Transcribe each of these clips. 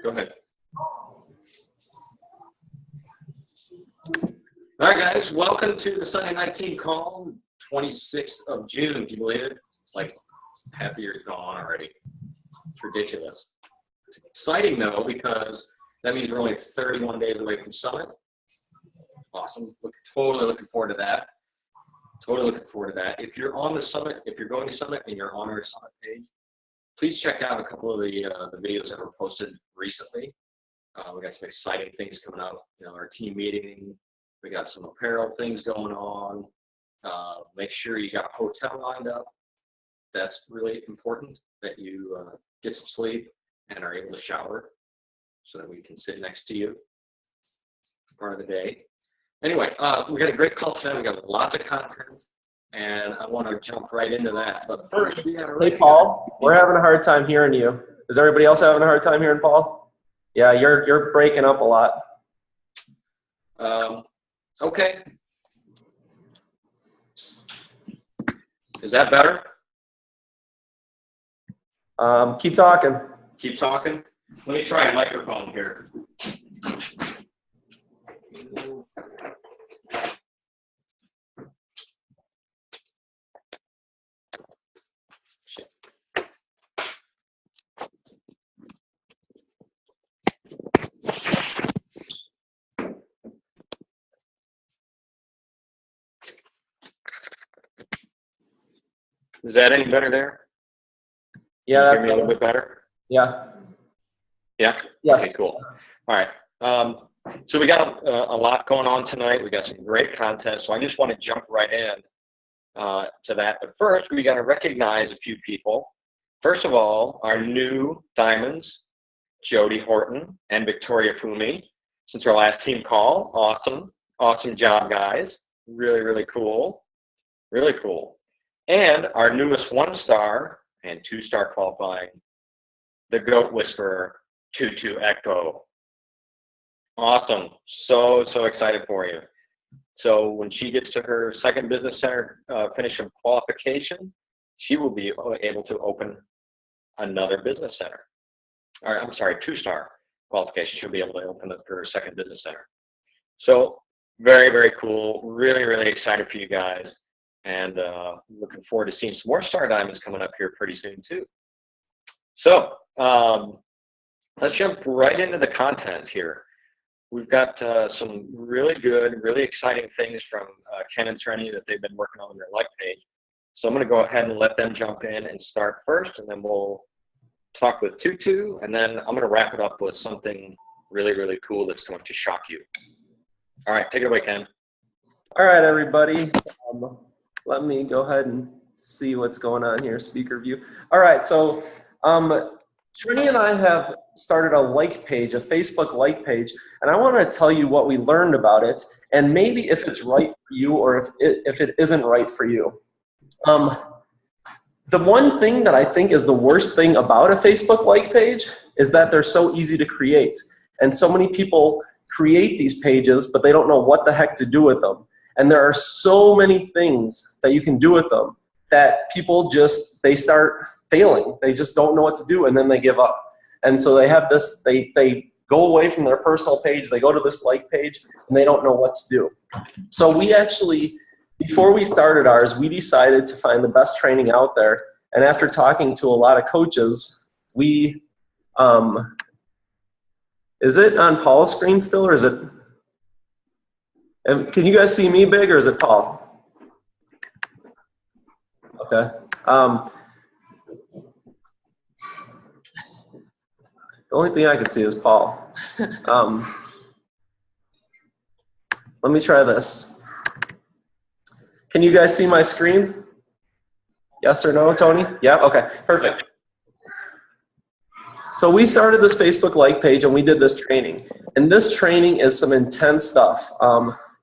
Go ahead. All right, guys, welcome to the Sunday night team call, 26th of June. Can you believe it? It's like half the year's gone already. It's ridiculous. It's exciting, though, because that means we're only 31 days away from Summit. Awesome. Totally looking forward to that. Totally looking forward to that. If you're on the Summit, if you're going to Summit and you're on our Summit page, please check out a couple of the videos that were posted recently. We got some exciting things coming up. You know, our team meeting. We got some apparel things going on. Make sure you got a hotel lined up. That's really important that you get some sleep and are able to shower so that we can sit next to you part of the day. Anyway, we got a great call tonight. We got lots of content, and I want to jump right into that. But first, we got to. Hey, Paul, we're having a hard time hearing you. Is everybody else having a hard time hearing Paul? Yeah, you're breaking up a lot. Okay. Is that better? Keep talking. Keep talking. Let me try a microphone here. Shit. Is that any better there? Yeah, Can you that's hear me a little bit better. Yeah. Yeah? Yes. Okay, cool. All right. So we got a lot going on tonight. We got some great content. So I just want to jump right in to that. But first, we got to recognize a few people. First of all, our new diamonds, Jody Horton and Victoria Fumi, since our last team call. Awesome. Awesome job, guys. Really, really cool. Really cool. And our newest 1-star and 2-star qualifying, the Goat Whisperer, Tutu Echo. Awesome. So excited for you. So when she gets to her second business center finish of qualification, she will be able to open another business center. Or I'm sorry, 2-star qualification. She'll be able to open up her second business center. So very, very cool. Really, really excited for you guys. And looking forward to seeing some more Star Diamonds coming up here pretty soon too. So let's jump right into the content here. We've got some really good, really exciting things from Ken and Trini that they've been working on their like page. So I'm going to go ahead and let them jump in and start first, and then we'll talk with Tutu, and then I'm going to wrap it up with something really, really cool that's going to shock you. All right, take it away, Ken. All right, everybody. Let me go ahead and see what's going on here, speaker view. All right, so Trini and I have started a like page, a Facebook like page, and I want to tell you what we learned about it, and maybe if it's right for you or if it isn't right for you. The one thing that I think is the worst thing about a Facebook like page is that they're so easy to create, and so many people create these pages, but they don't know what the heck to do with them. And there are so many things that you can do with them that people they start failing. They just don't know what to do, and then they give up. And so they have this, they go away from their personal page, they go to this like page, and they don't know what to do. So we actually, before we started ours, we decided to find the best training out there. And after talking to a lot of coaches, we, is it on Paul's screen still, or is it? And can you guys see me big, or is it Paul? Okay. The only thing I can see is Paul. Let me try this. Can you guys see my screen? Yes or no, Tony? Yeah? Okay, perfect. So we started this Facebook like page and we did this training. And this training is some intense stuff.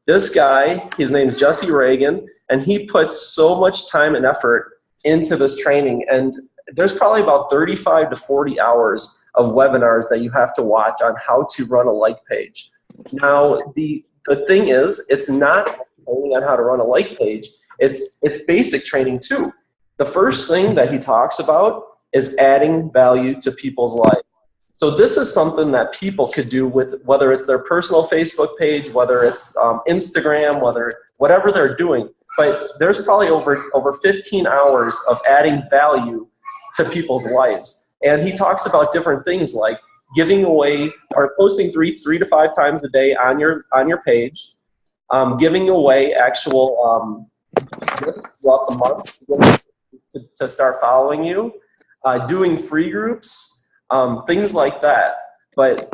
This guy, his name's Jesse Reagan, and he puts so much time and effort into this training. And there's probably about 35 to 40 hours of webinars that you have to watch on how to run a like page. Now, the thing is, it's not only on how to run a like page, it's basic training too. The first thing that he talks about is adding value to people's lives. So this is something that people could do with, whether it's their personal Facebook page, whether it's Instagram, whatever they're doing. But there's probably over 15 hours of adding value to people's lives. And he talks about different things like giving away or posting three to 5 times a day on your page, giving away actual gifts throughout the month to start following you, doing free groups, things like that. But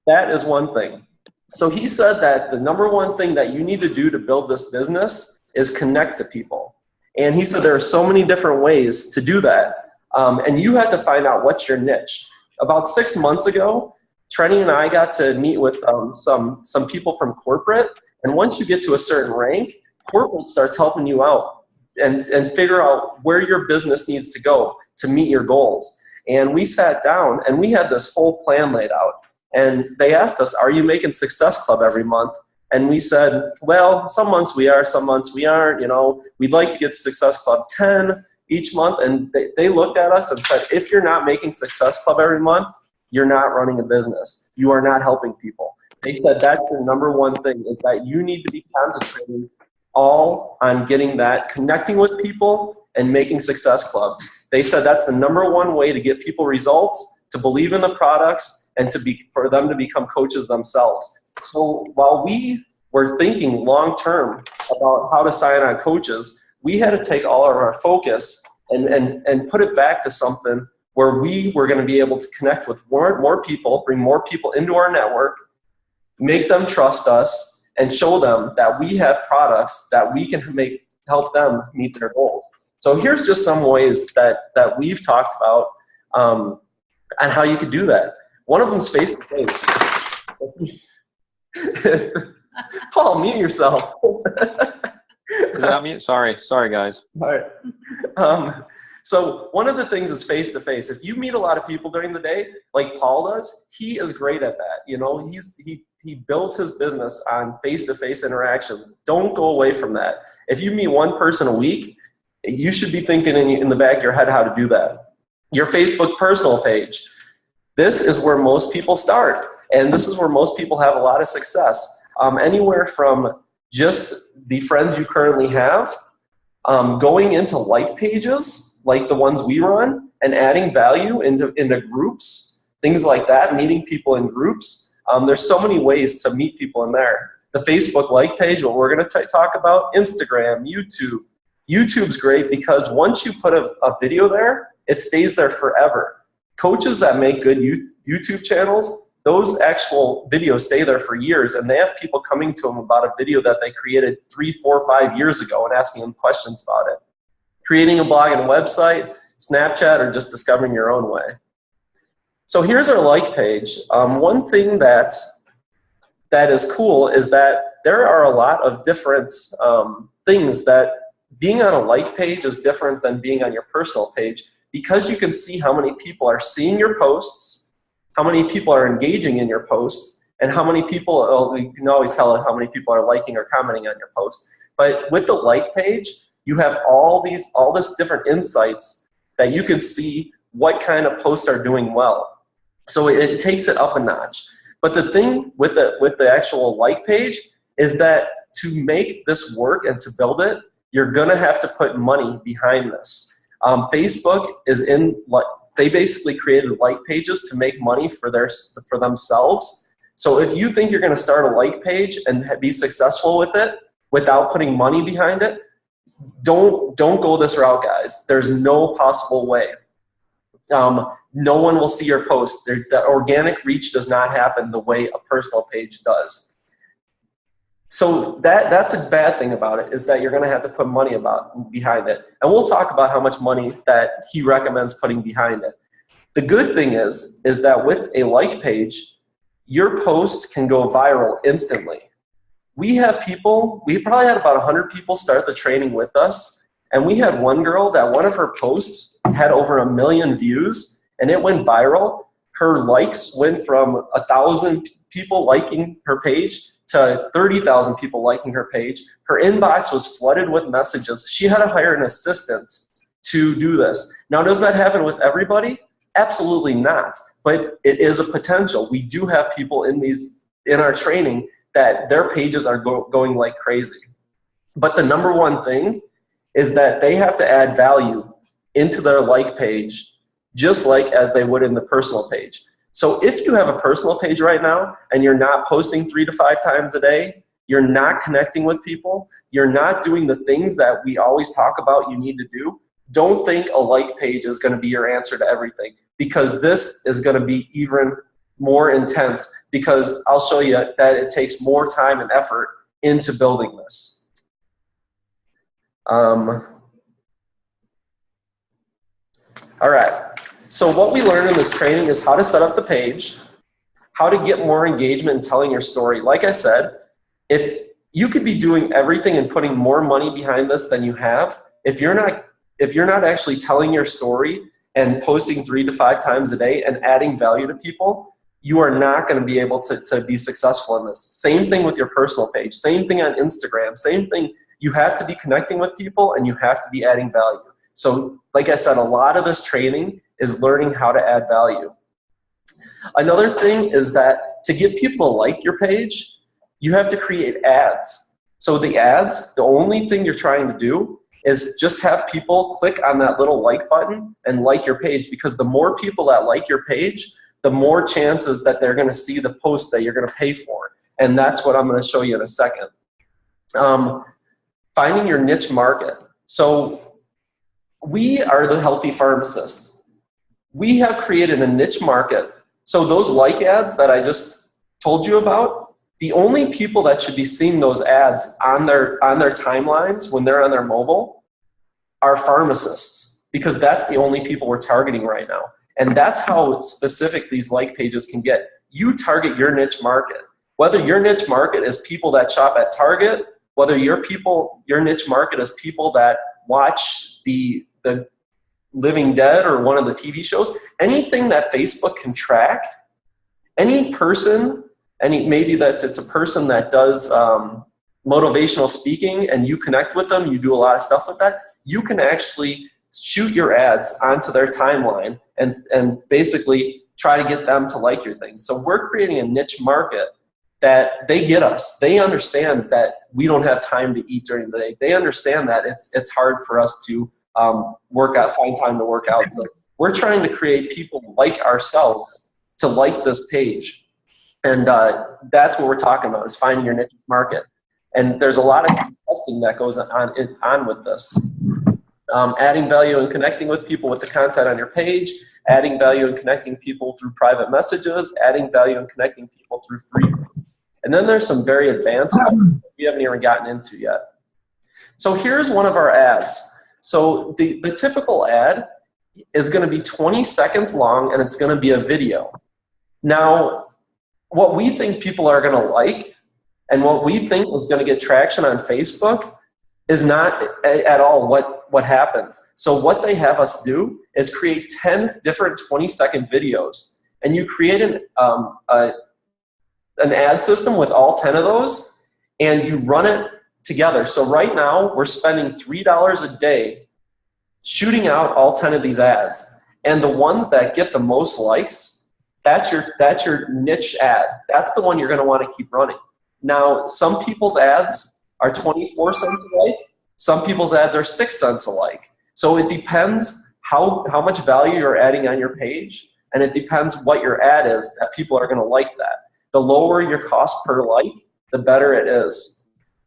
that is one thing. So he said that the number one thing that you need to do to build this business is connect to people. And he said there are so many different ways to do that. And you have to find out what's your niche. About 6 months ago, Trenny and I got to meet with some people from corporate. And once you get to a certain rank, corporate starts helping you out and figure out where your business needs to go to meet your goals. And we sat down and we had this whole plan laid out. And they asked us, are you making Success Club every month? And we said, well, some months we are, some months we aren't. You know, we'd like to get Success Club 10 each month. And they looked at us and said, if you're not making Success Club every month, you're not running a business. You are not helping people. They said that's the number one thing, is that you need to be concentrating all on getting that, connecting with people and making Success Club. They said that's the number one way to get people results, to believe in the products, and for them to become coaches themselves. So while we were thinking long term about how to sign on coaches, we had to take all of our focus and put it back to something where we were going to be able to connect with more people, bring more people into our network, make them trust us, and show them that we have products that we can help them meet their goals. So here's just some ways that we've talked about on how you could do that. One of them is face-to-face. Paul, mute yourself. Is it on mute? Sorry guys. All right. So one of the things is face-to-face. If you meet a lot of people during the day, like Paul does, he is great at that. You know, he builds his business on face-to-face interactions. Don't go away from that. If you meet one person a week, you should be thinking in the back of your head how to do that. Your Facebook personal page. This is where most people start, and this is where most people have a lot of success. Anywhere from just the friends you currently have, going into like pages, like the ones we run, and adding value into groups, things like that, meeting people in groups. There's so many ways to meet people in there. The Facebook like page, what we're going to talk about, Instagram, YouTube. YouTube's great because once you put a video there, it stays there forever. Coaches that make good YouTube channels, those actual videos stay there for years, and they have people coming to them about a video that they created 3, 4, 5 years ago and asking them questions about it. Creating a blog and a website, Snapchat, or just discovering your own way. So here's our like page. One thing that is cool is that there are a lot of different things that being on a like page is different than being on your personal page, because you can see how many people are seeing your posts, how many people are engaging in your posts, and how many people, you can always tell how many people are liking or commenting on your post. But with the like page, you have all this different insights that you can see what kind of posts are doing well. So it takes it up a notch. But the thing with the actual like page is that to make this work and to build it, you're gonna have to put money behind this. Facebook they basically created like pages to make money for themselves. So if you think you're going to start a like page and be successful with it without putting money behind it, don't go this route, guys. There's no possible way. No one will see your post. The organic reach does not happen the way a personal page does. So that's a bad thing about it, is that you're going to have to put money behind it. And we'll talk about how much money that he recommends putting behind it. The good thing is that with a like page, your posts can go viral instantly. We probably had about 100 people start the training with us, and we had one girl that one of her posts had over 1 million views, and it went viral. Her likes went from 1,000 people liking her page to 30,000 people liking her page. Her inbox was flooded with messages. She had to hire an assistant to do this. Now, does that happen with everybody? Absolutely not. but it is a potential. We do have people in our training that their pages are going like crazy. But the number one thing is that they have to add value into their like page, just like as they would in the personal page. So if you have a personal page right now and you're not posting 3 to 5 times a day, you're not connecting with people, you're not doing the things that we always talk about you need to do, don't think a like page is going to be your answer to everything, because this is going to be even more intense, because I'll show you that it takes more time and effort into building this. All right, so what we learned in this training is how to set up the page, how to get more engagement in telling your story. Like I said, if you could be doing everything and putting more money behind this than you have, if you're not actually telling your story and posting 3 to 5 times a day and adding value to people, you are not going to be able to be successful in this. Same thing with your personal page, same thing on Instagram, same thing. You have to be connecting with people and you have to be adding value. So like I said, a lot of this training is learning how to add value. Another thing is that to get people to like your page, you have to create ads. So the ads, the only thing you're trying to do is just have people click on that little like button and like your page, because the more people that like your page, the more chances that they're going to see the post that you're going to pay for. And that's what I'm going to show you in a second. Finding your niche market. So we are the healthy pharmacists. We have created a niche market. So those like ads that I just told you about, the only people that should be seeing those ads on their timelines when they're on their mobile are pharmacists, because that's the only people we're targeting right now. And that's how specific these like pages can get. You target your niche market. Whether your niche market is people that shop at Target, whether your niche market is people that watch the Living Dead or one of the TV shows, anything that Facebook can track, any person, maybe it's a person that does motivational speaking and you connect with them, you do a lot of stuff with that, you can actually shoot your ads onto their timeline and basically try to get them to like your things. So we're creating a niche market that they get us. They understand that we don't have time to eat during the day. They understand that it's hard for us to find time to work out. So we're trying to create people like ourselves to like this page. And that's what we're talking about, is finding your niche market. And there's a lot of testing that goes on with this. Adding value and connecting with people with the content on your page, adding value and connecting people through private messages, adding value and connecting people through free. And then there's some very advanced stuff we haven't even gotten into yet. So here's one of our ads. So the typical ad is going to be 20 seconds long, and it's going to be a video. Now, what we think people are going to like and what we think is going to get traction on Facebook is not at all what happens. So what they have us do is create 10 different 20-second videos, and you create an ad system with all 10 of those, and you run it together. So right now, we're spending $3 a day shooting out all 10 of these ads. And the ones that get the most likes, that's your niche ad. That's the one you're going to want to keep running. Now, some people's ads are 24 cents a like. Some people's ads are 6 cents a like. So it depends how much value you're adding on your page, and it depends what your ad is that people are going to like that. The lower your cost per like, the better it is.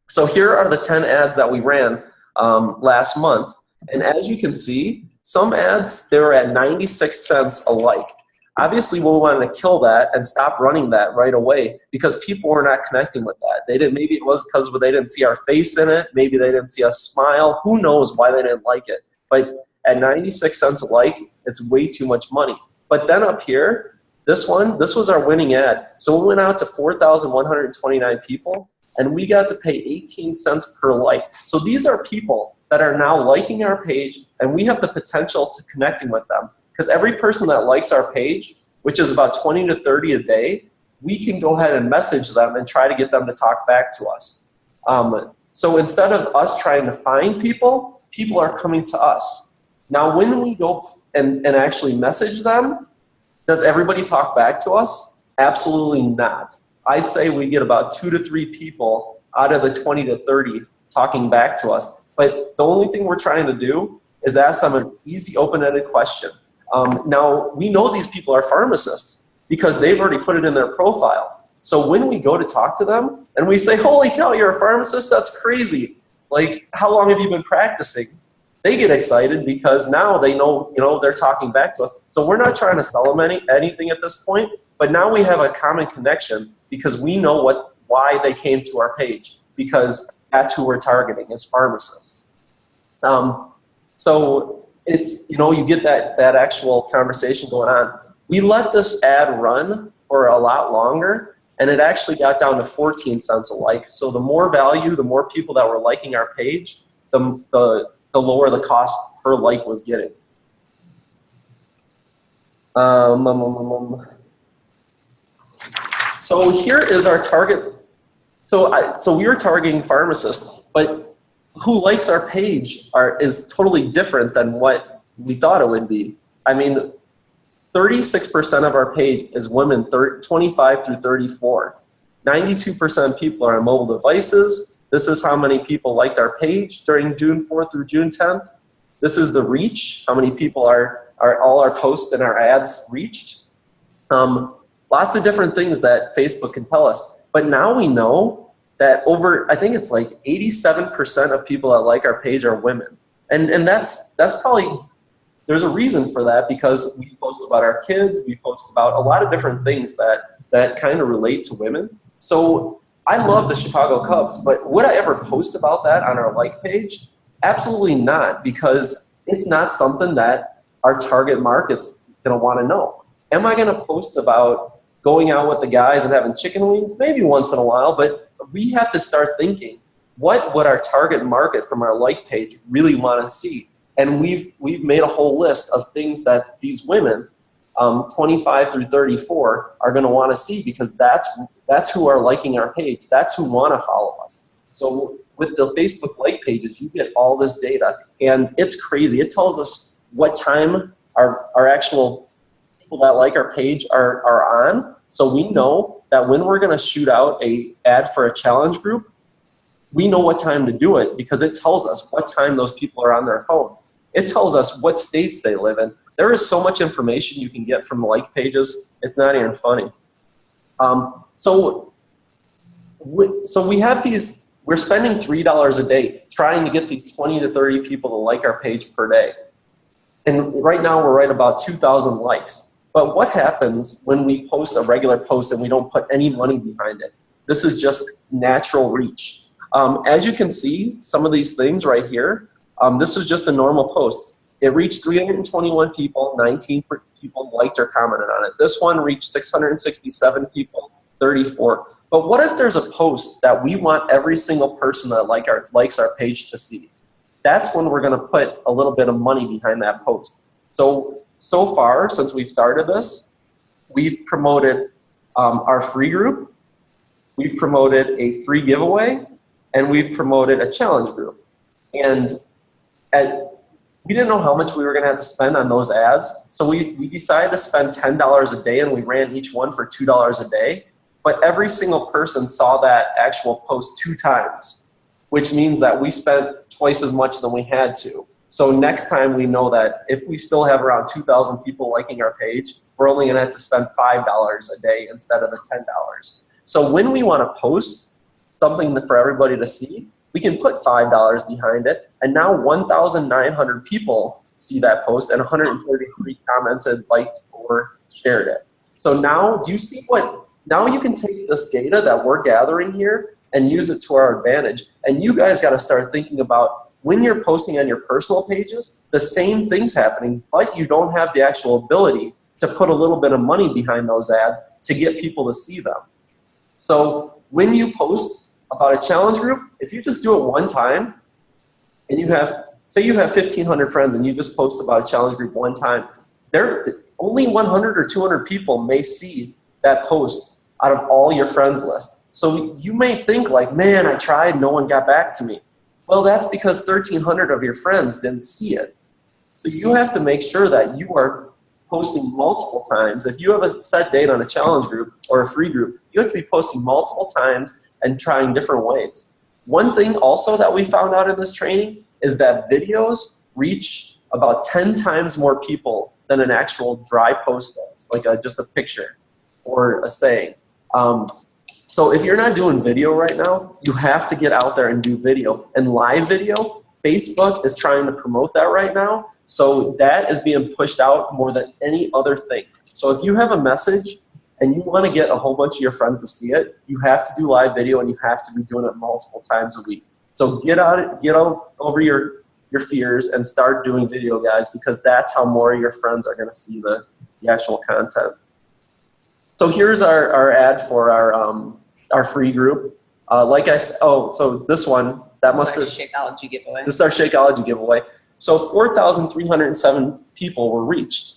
So here are the 10 ads that we ran last month. And as you can see, some ads, they were at 96 cents a like. Obviously, we wanted to kill that and stop running that right away because people were not connecting with that. Maybe it was because they didn't see our face in it. Maybe they didn't see us smile. Who knows why they didn't like it. But at 96 cents a like, it's way too much money. But then up here, this was our winning ad. So we went out to 4,129 people, and we got to pay 18 cents per like. So these are people that are now liking our page, and we have the potential to connecting with them. Because every person that likes our page, which is about 20 to 30 a day, we can go ahead and message them and try to get them to talk back to us. So instead of us trying to find people, people are coming to us. Now when we go and actually message them, Does everybody talk back to us? Absolutely not. I'd say we get about 2 to 3 people out of the 20 to 30 talking back to us. But the only thing we're trying to do is ask them an easy, open-ended question. Now, we know these people are pharmacists because they've already put it in their profile. So when we go to talk to them and we say, holy cow, you're a pharmacist? That's crazy. Like, how long have you been practicing? They get excited because now they know, they're talking back to us. So we're not trying to sell them anything at this point, but now we have a common connection because we know why they came to our page, because that's who we're targeting as pharmacists. So it's, you get that actual conversation going on. We let this ad run for a lot longer, and it actually got down to 14 cents a like. So the more value, the more people that were liking our page, the lower the cost per like was getting. So here is our target. So we were targeting pharmacists, but who likes our page is totally different than what we thought it would be. I mean, 36% of our page is women 25 through 34. 92% people are on mobile devices. This is how many people liked our page during June 4th through June 10th. This is the reach, how many people are all our posts and our ads reached. Lots of different things that Facebook can tell us. But now we know that I think it's like 87% of people that like our page are women. And that's probably, there's a reason for that, because we post about our kids, we post about a lot of different things that kind of relate to women. So I love the Chicago Cubs, but would I ever post about that on our like page? Absolutely not, because it's not something that our target market's gonna wanna know. Am I gonna post about going out with the guys and having chicken wings? Maybe once in a while, but we have to start thinking, what would our target market from our like page really wanna see? And we've made a whole list of things that these women, 25 through 34, are going to want to see, because that's who are liking our page. That's who want to follow us. So with the Facebook like pages, you get all this data, and it's crazy. It tells us what time our actual people that like our page are on. So we know that when we're going to shoot out a ad for a challenge group, we know what time to do it, because it tells us what time those people are on their phones. It tells us what states they live in. There is so much information you can get from like pages, it's not even funny. So we have these, we're spending $3 a day trying to get these 20 to 30 people to like our page per day. And right now we're right about 2,000 likes. But what happens when we post a regular post and we don't put any money behind it? This is just natural reach. As you can see, some of these things right here, this is just a normal post. It reached 321 people, 19 people liked or commented on it. This one reached 667 people, 34. But what if there's a post that we want every single person that likes our page to see? That's when we're gonna put a little bit of money behind that post. So far, since we've started this, we've promoted our free group, we've promoted a free giveaway, and we've promoted a challenge group. And we didn't know how much we were going to have to spend on those ads, so we decided to spend $10 a day, and we ran each one for $2 a day. But every single person saw that actual post 2 times, which means that we spent twice as much than we had to. So next time we know that if we still have around 2,000 people liking our page, we're only going to have to spend $5 a day instead of the $10. So when we want to post something for everybody to see, we can put $5 behind it, and now 1,900 people see that post, and 133 commented, liked, or shared it. So now, do you see now you can take this data that we're gathering here and use it to our advantage, and you guys gotta start thinking about when you're posting on your personal pages, the same thing's happening, but you don't have the actual ability to put a little bit of money behind those ads to get people to see them. So when you post about a challenge group, if you just do it one time, and say you have 1,500 friends and you just post about a challenge group one time, only 100 or 200 people may see that post out of all your friends list. So you may think like, man, I tried, no one got back to me. Well, that's because 1,300 of your friends didn't see it. So you have to make sure that you are posting multiple times. If you have a set date on a challenge group or a free group, you have to be posting multiple times and trying different ways. One thing also that we found out in this training is that videos reach about 10 times more people than an actual dry post does, like just a picture or a saying. So if you're not doing video right now, you have to get out there and do video. And live video, Facebook is trying to promote that right now. So that is being pushed out more than any other thing. So if you have a message and you want to get a whole bunch of your friends to see it, you have to do live video and you have to be doing it multiple times a week. So get over your fears and start doing video, guys, because that's how more of your friends are going to see the actual content. So here's our ad for our free group. Like I said, so this one, that must have, Shakeology giveaway. this is our Shakeology giveaway. So 4,307 people were reached.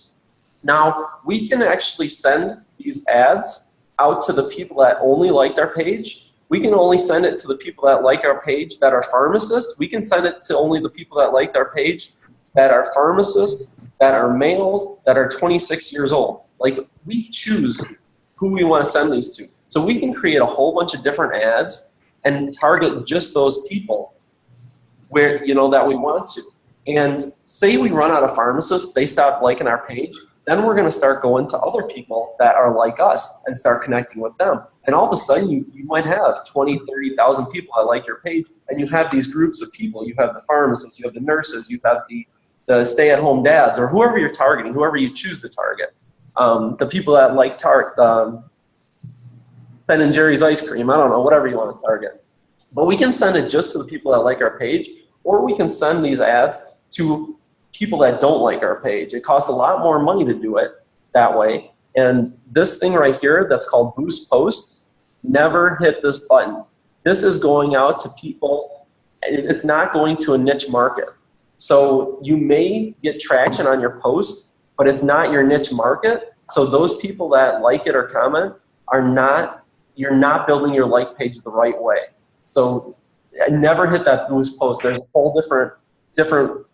Now, we can actually send these ads out to the people that only liked our page. We can only send it to the people that like our page that are pharmacists. We can send it to only the people that liked our page that are pharmacists, that are males, that are 26 years old. Like, we choose who we want to send these to. So we can create a whole bunch of different ads and target just those people where, you know, that we want to. And say we run out of pharmacists, they stop liking our page, then we're going to start going to other people that are like us and start connecting with them. And all of a sudden, you might have 20, 30,000 people that like your page, and you have these groups of people. You have the pharmacists, you have the nurses, you have the stay-at-home dads, or whoever you're targeting, whoever you choose to target. The people that like Ben and Jerry's ice cream, I don't know, whatever you want to target. But we can send it just to the people that like our page, or we can send these ads to people that don't like our page. It costs a lot more money to do it that way. And this thing right here that's called Boost Posts, never hit this button. This is going out to people, it's not going to a niche market. So you may get traction on your posts, but it's not your niche market. So those people that like it or comment you're not building your like page the right way. So never hit that Boost Post. There's a whole different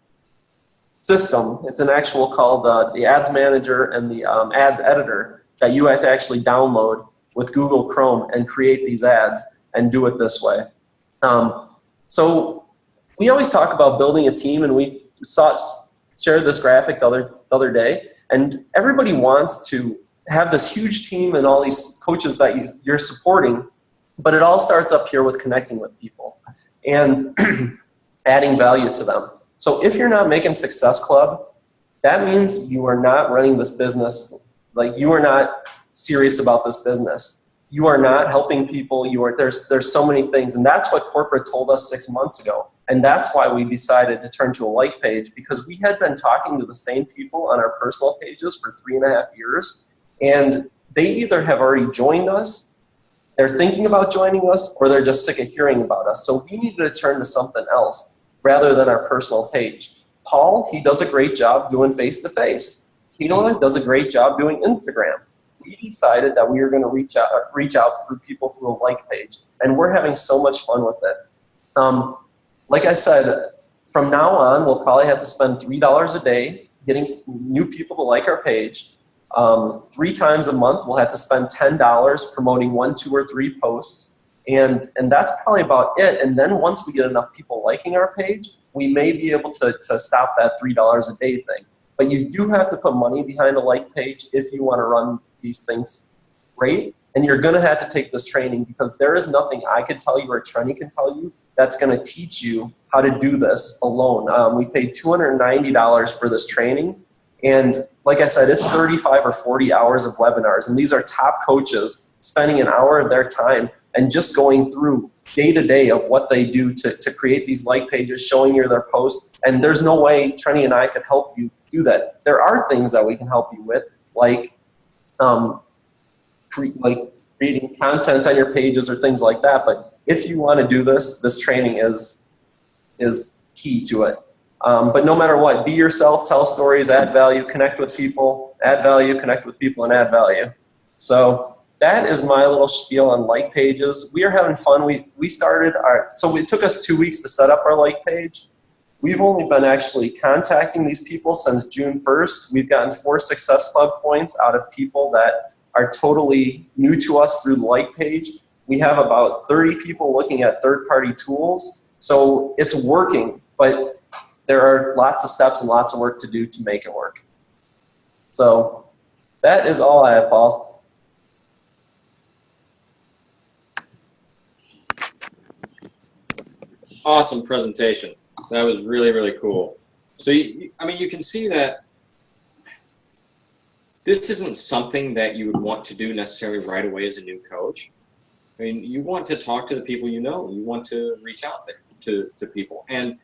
system. It's an actual called the Ads Manager and the Ads Editor that you have to actually download with Google Chrome and create these ads and do it this way. So we always talk about building a team, and we shared this graphic the other day, and everybody wants to have this huge team and all these coaches that you're supporting, but it all starts up here with connecting with people and adding value to them. So if you're not making Success Club, that means you are not running this business, like you are not serious about this business. You are not helping people. There's so many things, and that's what corporate told us 6 months ago. And that's why we decided to turn to a like page, because we had been talking to the same people on our personal pages for 3.5 years, and they either have already joined us, they're thinking about joining us, or they're just sick of hearing about us. So we needed to turn to something else rather than our personal page. Paul, he does a great job doing face-to-face. Hila does a great job doing Instagram. We decided that we were going to reach out through people through a like page, and we're having so much fun with it. Like I said, from now on, we'll probably have to spend $3 a day getting new people to like our page. 3 times a month, we'll have to spend $10 promoting 1, 2, or 3 posts. And that's probably about it. And then once we get enough people liking our page, we may be able to stop that $3 a day thing. But you do have to put money behind a like page if you want to run these things great. And you're going to have to take this training, because there is nothing I could tell you or Trenny can tell you that's going to teach you how to do this alone. We paid $290 for this training. And like I said, it's 35 or 40 hours of webinars. And these are top coaches spending an hour of their time and just going through day to day of what they do to create these like pages, showing you their posts. And there's no way Trenny and I could help you do that. There are things that we can help you with, like creating content on your pages or things like that. But if you want to do this training is key to it. But no matter what, be yourself, tell stories, add value, connect with people, add value, connect with people, and add value. So that is my little spiel on like pages. We are having fun. We started so it took us 2 weeks to set up our like page. We've only been actually contacting these people since June 1st. We've gotten 4 Success Club points out of people that are totally new to us through the like page. We have about 30 people looking at third-party tools. So it's working, but there are lots of steps and lots of work to do to make it work. So that is all I have, Paul. Awesome presentation. That was really, really cool. So, I mean, you can see that this isn't something that you would want to do necessarily right away as a new coach. I mean, you want to talk to the people you know. You want to reach out there to people. And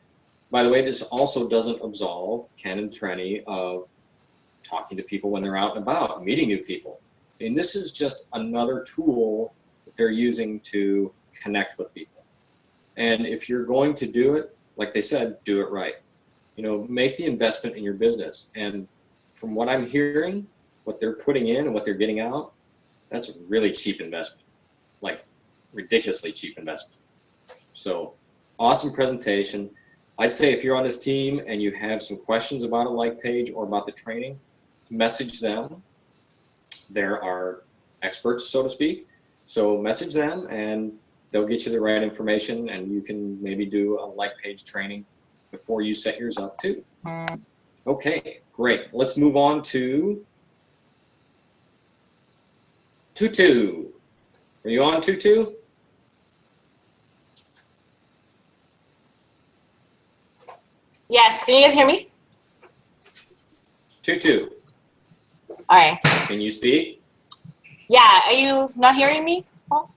by the way, this also doesn't absolve Ken and Trenny of talking to people when they're out and about, meeting new people. And this is just another tool that they're using to connect with people. And if you're going to do it, like they said, do it right. You know, make the investment in your business. And from what I'm hearing, what they're putting in and what they're getting out, that's a really cheap investment, like ridiculously cheap investment. So awesome presentation. I'd say if you're on this team and you have some questions about a like page or about the training, message them. There are experts, so to speak. So message them and they'll get you the right information, and you can maybe do a like page training before you set yours up too. Okay, great. Let's move on to Tutu. Are you on, Tutu? Yes, can you guys hear me? Tutu. All right. Can you speak? Yeah, are you not hearing me? Oh,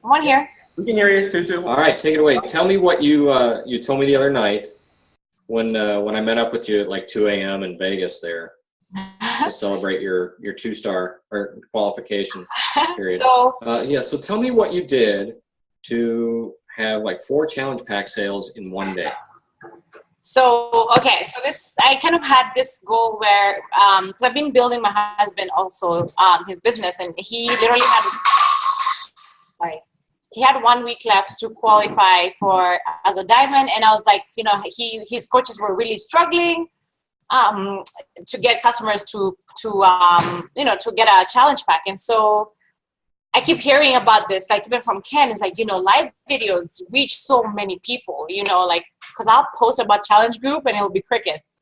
I'm on here. We can hear you, Tutu. All right, take it away. Tell me what you you told me the other night when I met up with you at like 2 a.m. in Vegas there to celebrate your 2-star or qualification period. So yeah, so tell me what you did to have like 4 challenge pack sales in one day. So, okay, so this, I kind of had this goal where, because I've been building my husband also, his business, and he literally had, sorry, he had 1 week left to qualify for as a diamond, and I was like, you know, his coaches were really struggling to get customers to you know, to get a challenge pack, and so I keep hearing about this, like even from Ken, it's like, you know, live videos reach so many people, you know, like, because I'll post about challenge group and it'll be crickets.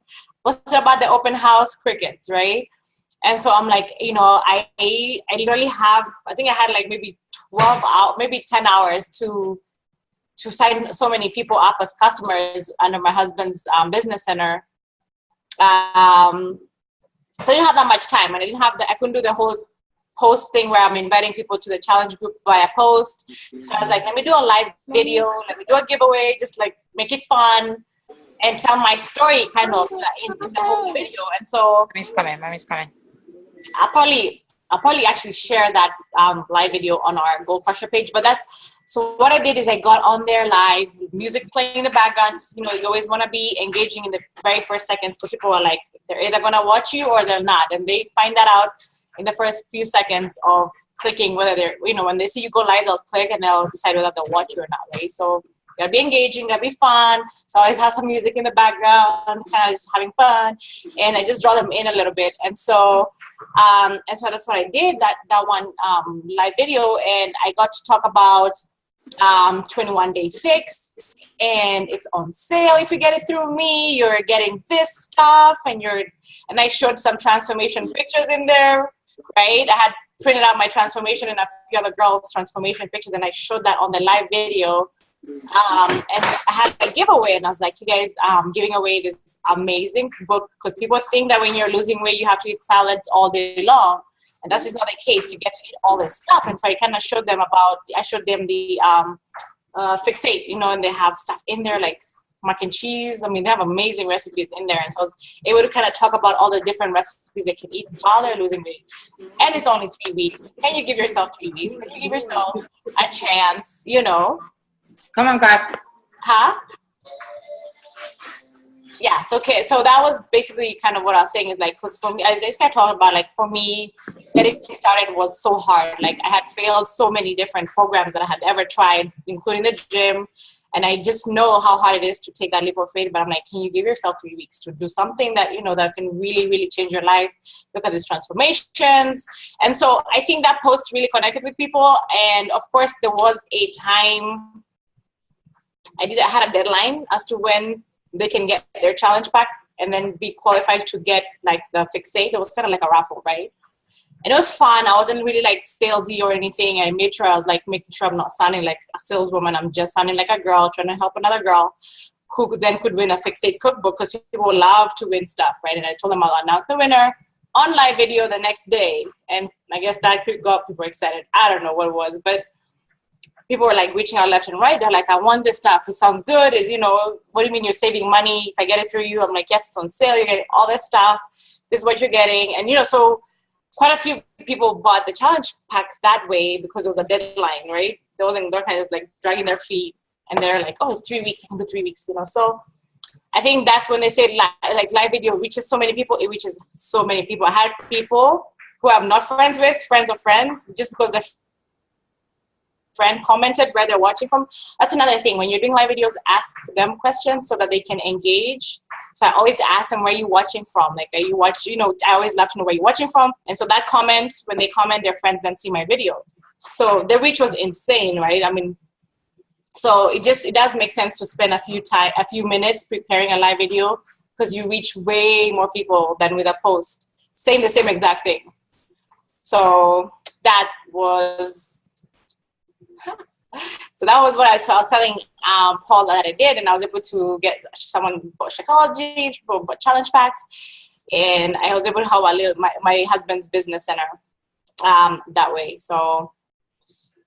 Post about the open house, crickets, right? And so I'm like, you know, I literally have, I think I had like maybe 12 hours, maybe 10 hours to sign so many people up as customers under my husband's business center. So I didn't have that much time, and I couldn't do the whole post thing where I'm inviting people to the challenge group via post. So I was like, let me do a live video, let me do a giveaway, just like make it fun and tell my story kind of in the whole video. And so Mommy's coming. I'll probably actually share that live video on our Goal Crusher page. But so what I did is I got on there live, music playing in the background. You know, you always want to be engaging in the very first seconds, because people are like, they're either going to watch you or they're not. And they find that out in the first few seconds of clicking, whether they're, you know, when they see you go live, they'll click and they'll decide whether they'll watch you or not, right? So you gotta be engaging, gotta be fun. So I always have some music in the background, kind of just having fun, and I just draw them in a little bit. And so that's what I did, that one live video, and I got to talk about 21-day fix, and it's on sale if you get it through me. You're getting this stuff, and I showed some transformation pictures in there. Right, I had printed out my transformation and a few other girls' transformation pictures, and I showed that on the live video. And I had a giveaway, and I was like, you guys, giving away this amazing book, because people think that when you're losing weight, you have to eat salads all day long, and that's just not the case. You get to eat all this stuff. And so I kind of showed them the Fixate, you know, and they have stuff in there like mac and cheese. I mean, they have amazing recipes in there. And so I was able to kind of talk about all the different recipes they can eat while they're losing weight. And it's only 3 weeks. Can you give yourself 3 weeks? Can you give yourself a chance, you know? Come on, God. Huh? Yeah, so okay, so that was basically kind of what I was saying, is like, because for me, as I started talking about, like, for me, getting started was so hard. Like, I had failed so many different programs that I had ever tried, including the gym. And I just know how hard it is to take that leap of faith. But I'm like, can you give yourself 3 weeks to do something that, that can really, really change your life? Look at these transformations. And so I think that post really connected with people. And of course, there was a time I had a deadline as to when they can get their challenge pack and then be qualified to get like the fixate. It was kind of like a raffle, right? And it was fun. I wasn't really like salesy or anything. I made sure I was like making sure I'm not sounding like a saleswoman. I'm just sounding like a girl trying to help another girl who then could win a fixate cookbook, because people love to win stuff, right? And I told them I'll announce the winner on live video the next day. And I guess that got people excited. I don't know what it was, but people were like reaching out left and right. They're like, I want this stuff. It sounds good. What do you mean you're saving money if I get it through you? I'm like, yes, it's on sale. You're getting all that stuff. This is what you're getting. And, so quite a few people bought the challenge pack that way because it was a deadline, right? They're kind of like dragging their feet, and they're like, oh, it's 3 weeks. I can do 3 weeks, So I think that's when they say like live video reaches so many people. It reaches so many people. I had people who I'm not friends with, friends of friends, just because their friend commented where they're watching from. That's another thing. When you're doing live videos, ask them questions so that they can engage. So I always ask them, where are you watching from? Like, are you watching, I always love to know where you're watching from. And so that comment, when they comment, their friends then see my video. So the reach was insane, right? I mean, so it does make sense to spend a few minutes preparing a live video, because you reach way more people than with a post saying the same exact thing. So that was what I was telling Paul that I did, and I was able to get someone for psychology, for challenge packs, and I was able to help my husband's business center that way. So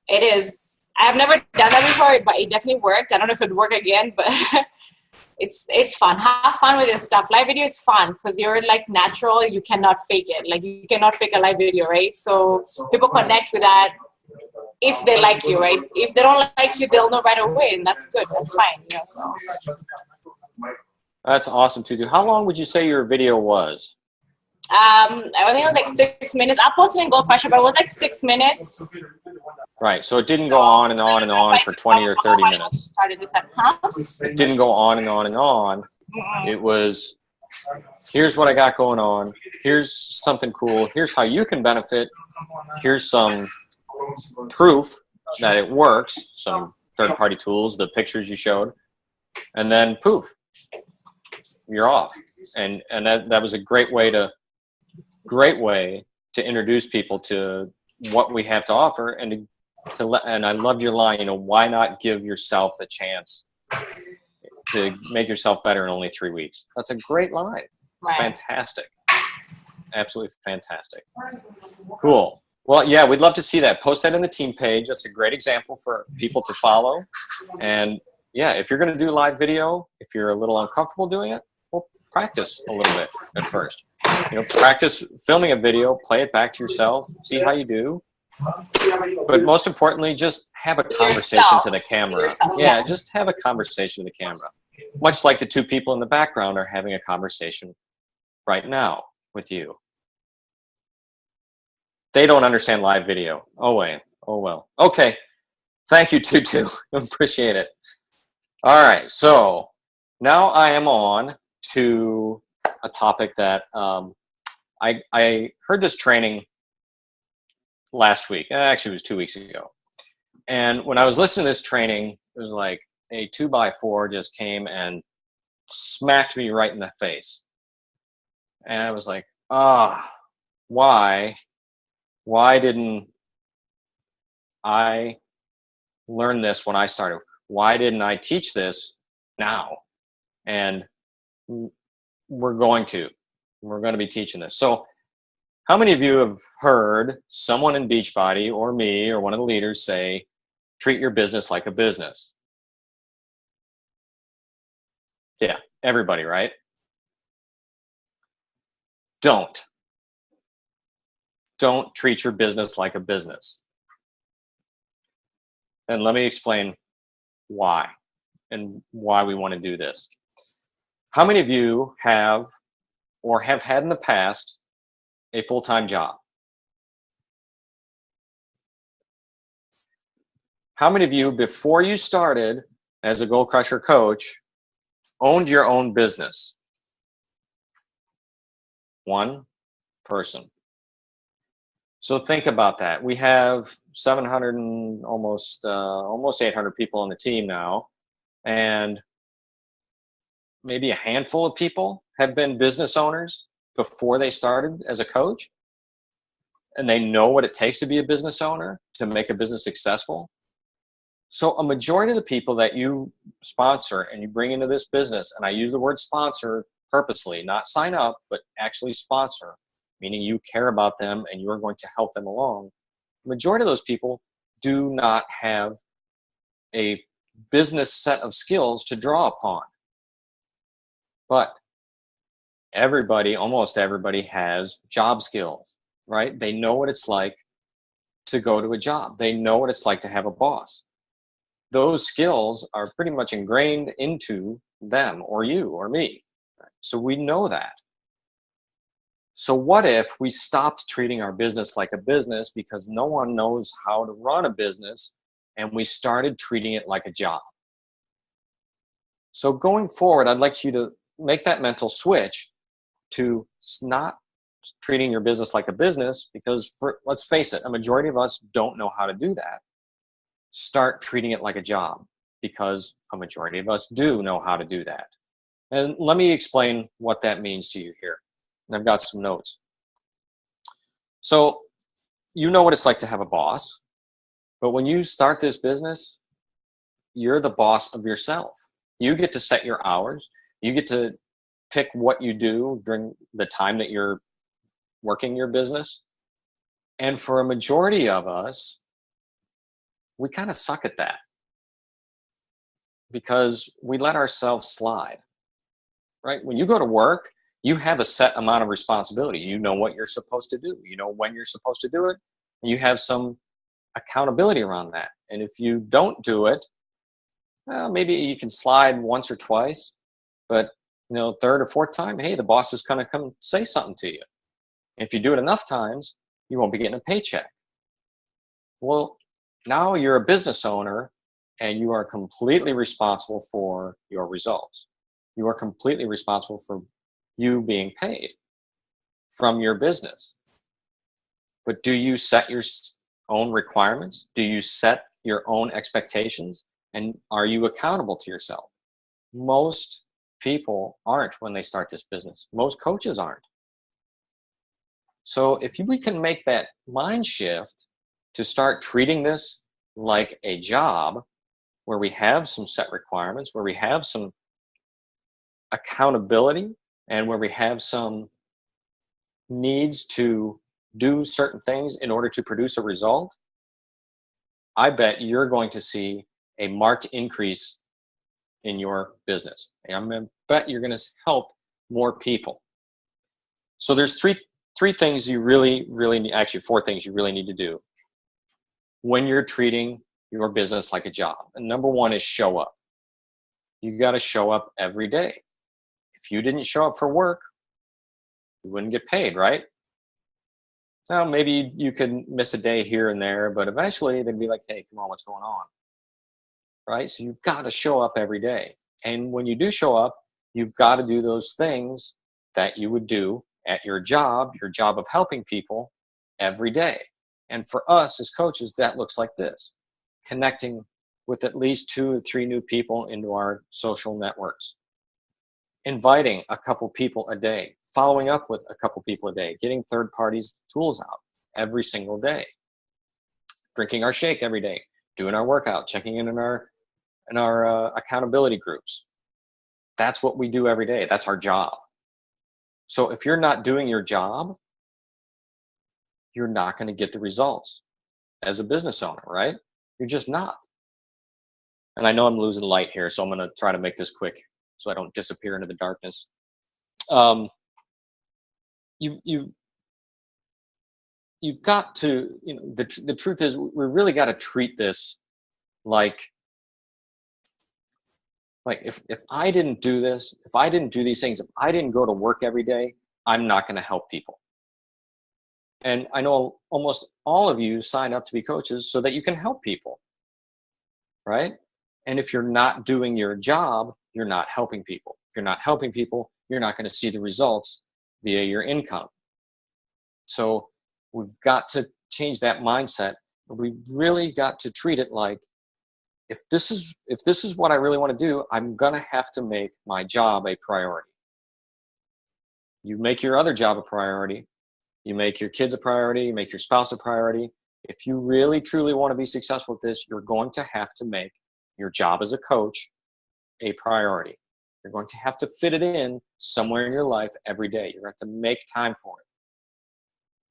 it is. I have never done that before, but it definitely worked. I don't know if it would work again, but it's fun. Have fun with this stuff. Live video is fun because you're like natural. You cannot fake it. Like, you cannot fake a live video, right? So people connect with that if they like you, right? If they don't like you, they'll know right away, and that's good. That's fine. So. That's awesome, Tutu. How long would you say your video was? I think it was like 6 minutes. I posted in Gold Crusher, but it was like 6 minutes. Right, so it didn't go on and on and on for 20 or 30 minutes. It didn't go on and on and on. It was, here's what I got going on. Here's something cool. Here's how you can benefit. Here's some proof that it works, some third-party tools, the pictures you showed, and then poof, you're off. And that was a great way to introduce people to what we have to offer, and and I loved your line, why not give yourself the chance to make yourself better in only 3 weeks? That's a great line. It's fantastic. Absolutely fantastic. Cool. Well, yeah, we'd love to see that. Post that in the team page. That's a great example for people to follow. And yeah, if you're going to do live video, if you're a little uncomfortable doing it, well, practice a little bit at first. Practice filming a video, play it back to yourself, see how you do. But most importantly, just have a conversation to the camera. Yeah, just have a conversation with the camera. Much like the two people in the background are having a conversation right now with you. They don't understand live video. Oh, wait. Oh, well. Okay. Thank you, Tutu. Appreciate it. All right. So now I am on to a topic that I heard this training last week. Actually, it was 2 weeks ago. And when I was listening to this training, it was like a 2x4 just came and smacked me right in the face. And I was like, why didn't I learn this when I started? Why didn't I teach this now? And we're going to be teaching this. So how many of you have heard someone in Beachbody or me or one of the leaders say, treat your business like a business? Yeah, everybody, right? Don't treat your business like a business. And let me explain why and why we want to do this. How many of you have or have had in the past a full-time job? How many of you, before you started, as a Goal Crusher coach, owned your own business? One person. So think about that. We have 700 and almost 800 people on the team now, and maybe a handful of people have been business owners before they started as a coach, and they know what it takes to be a business owner, to make a business successful. So a majority of the people that you sponsor and you bring into this business, and I use the word sponsor purposely, not sign up, but actually sponsor, meaning you care about them and you're going to help them along. The majority of those people do not have a business set of skills to draw upon. But everybody, almost everybody, has job skills, right? They know what it's like to go to a job. They know what it's like to have a boss. Those skills are pretty much ingrained into them or you or me. So we know that. So what if we stopped treating our business like a business because no one knows how to run a business, and we started treating it like a job? So going forward, I'd like you to make that mental switch to not treating your business like a business, because let's face it, a majority of us don't know how to do that. Start treating it like a job, because a majority of us do know how to do that. And let me explain what that means to you here. I've got some notes. So you know what it's like to have a boss, but when you start this business, you're the boss of yourself. You get to set your hours. You get to pick what you do during the time that you're working your business. And for a majority of us, we kind of suck at that because we let ourselves slide, right? When you go to work, you have a set amount of responsibilities. You know what you're supposed to do. You know when you're supposed to do it. And you have some accountability around that. And if you don't do it, well, maybe you can slide once or twice, but third or fourth time, hey, the boss is going to come say something to you. And if you do it enough times, you won't be getting a paycheck. Well, now you're a business owner and you are completely responsible for your results. You are completely responsible for you being paid from your business. But do you set your own requirements? Do you set your own expectations? And are you accountable to yourself? Most people aren't when they start this business. Most coaches aren't. So if we can make that mind shift to start treating this like a job, where we have some set requirements, where we have some accountability, and where we have some needs to do certain things in order to produce a result, I bet you're going to see a marked increase in your business. And I'm going to bet you're going to help more people. So there's three things you really need, actually 4 things you really need to do when you're treating your business like a job. And number 1 is show up. You got to show up every day. If you didn't show up for work, you wouldn't get paid, right? Now, maybe you could miss a day here and there, but eventually they'd be like, hey, come on, what's going on? Right? So you've got to show up every day. And when you do show up, you've got to do those things that you would do at your job of helping people every day. And for us as coaches, that looks like this: connecting with at least 2 or 3 new people into our social networks, inviting a couple people a day, following up with a couple people a day, getting third parties tools out every single day, drinking our shake every day, doing our workout, checking in our accountability groups. That's what we do every day. That's our job. So if you're not doing your job, you're not going to get the results as a business owner, right? You're just not. And I know I'm losing light here, so I'm going to try to make this quick so I don't disappear into the darkness. You've got to, the truth is, we really got to treat this like if I didn't do this, if I didn't do these things, if I didn't go to work every day, I'm not going to help people. And I know almost all of you sign up to be coaches so that you can help people, right? And if you're not doing your job, you're not helping people. If you're not helping people, you're not going to see the results via your income. So we've got to change that mindset. We really got to treat it like, if this is what I really want to do, I'm going to have to make my job a priority. You make your other job a priority. You make your kids a priority. You make your spouse a priority. If you really, truly want to be successful at this, you're going to have to make your job as a coach a priority. You're going to have to fit it in somewhere in your life every day. You're going to have to make time for it.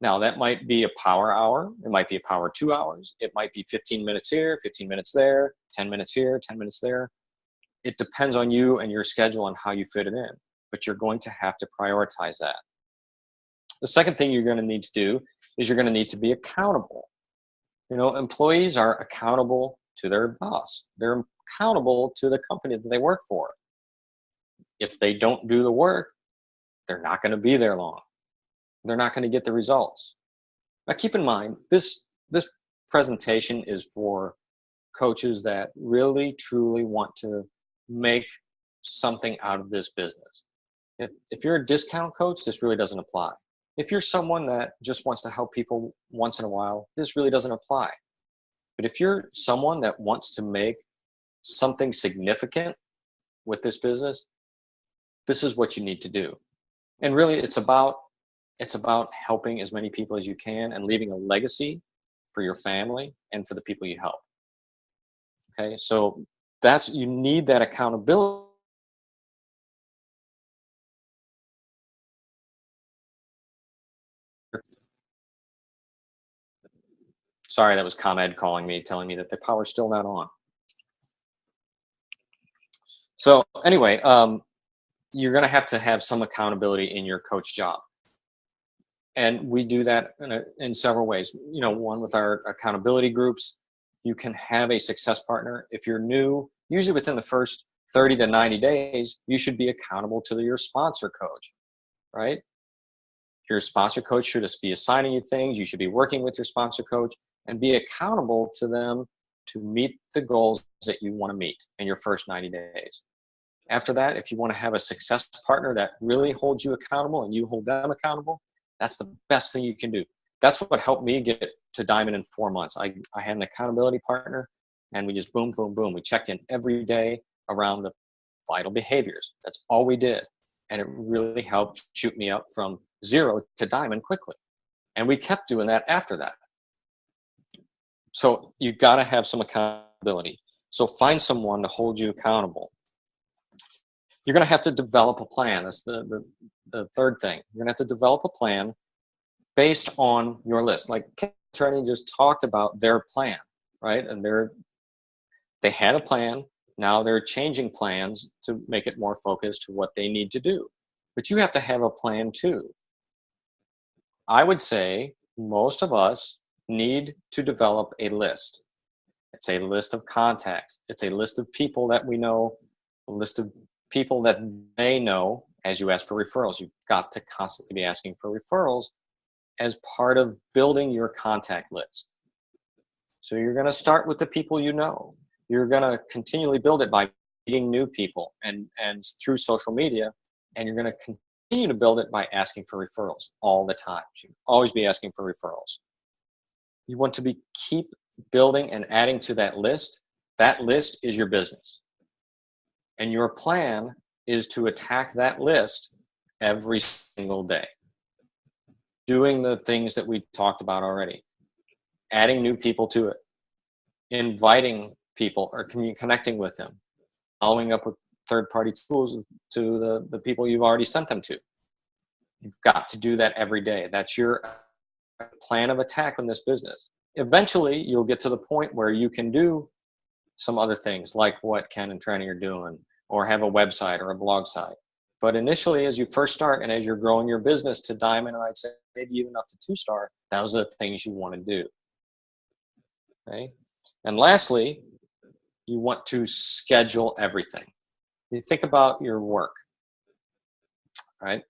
Now, that might be a power hour. It might be a power 2 hours. It might be 15 minutes here, 15 minutes there, 10 minutes here, 10 minutes there. It depends on you and your schedule and how you fit it in. But you're going to have to prioritize that. The second thing you're going to need to do is you're going to need to be accountable. You know, employees are accountable to their boss. They're accountable to the company that they work for. If they don't do the work, they're not going to be there long. They're not going to get the results. Now, keep in mind, this presentation is for coaches that really, truly want to make something out of this business. If you're a discount coach, this really doesn't apply. If you're someone that just wants to help people once in a while, this really doesn't apply. But if you're someone that wants to make something significant with this business, this is what you need to do. And really, it's about helping as many people as you can and leaving a legacy for your family and for the people you help. Okay, so you need that accountability. Sorry, that was ComEd calling me, telling me that the power's still not on. So anyway, you're going to have some accountability in your coach job. And we do that in several ways. You know, one with our accountability groups. You can have a success partner. If you're new, usually within the first 30 to 90 days, you should be accountable to your sponsor coach, right? Your sponsor coach should just be assigning you things. You should be working with your sponsor coach and be accountable to them to meet the goals that you want to meet in your first 90 days. After that, if you want to have a success partner that really holds you accountable and you hold them accountable, that's the best thing you can do. That's what helped me get to Diamond in 4 months. I had an accountability partner, and we just boom, boom, boom. We checked in every day around the vital behaviors. That's all we did. And it really helped shoot me up from 0 to Diamond quickly. And we kept doing that after that. So you've got to have some accountability. So find someone to hold you accountable. You're going to have to develop a plan. That's the third thing. You're going to have to develop a plan based on your list. Like Attorney just talked about their plan, right? And they had a plan. Now they're changing plans to make it more focused to what they need to do. But you have to have a plan too. I would say most of us need to develop a list. It's a list of contacts. It's a list of people that we know, a list of people that they know. As you ask for referrals, you've got to constantly be asking for referrals as part of building your contact list. So you're going to start with the people you know. You're going to continually build it by meeting new people and through social media, and you're going to continue to build it by asking for referrals all the time. You should always be asking for referrals. You want to keep building and adding to that list. That list is your business. And your plan is to attack that list every single day. Doing the things that we talked about already. Adding new people to it. Inviting people or connecting with them. Following up with third-party tools to the people you've already sent them to. You've got to do that every day. That's your plan of attack in this business. Eventually, you'll get to the point where you can do some other things like what Ken and Tranny are doing, or have a website or a blog site. But initially, as you first start and as you're growing your business to Diamond, and I'd say maybe even up to 2-star, those are the things you want to do. Okay? And lastly, you want to schedule everything. You think about your work, right?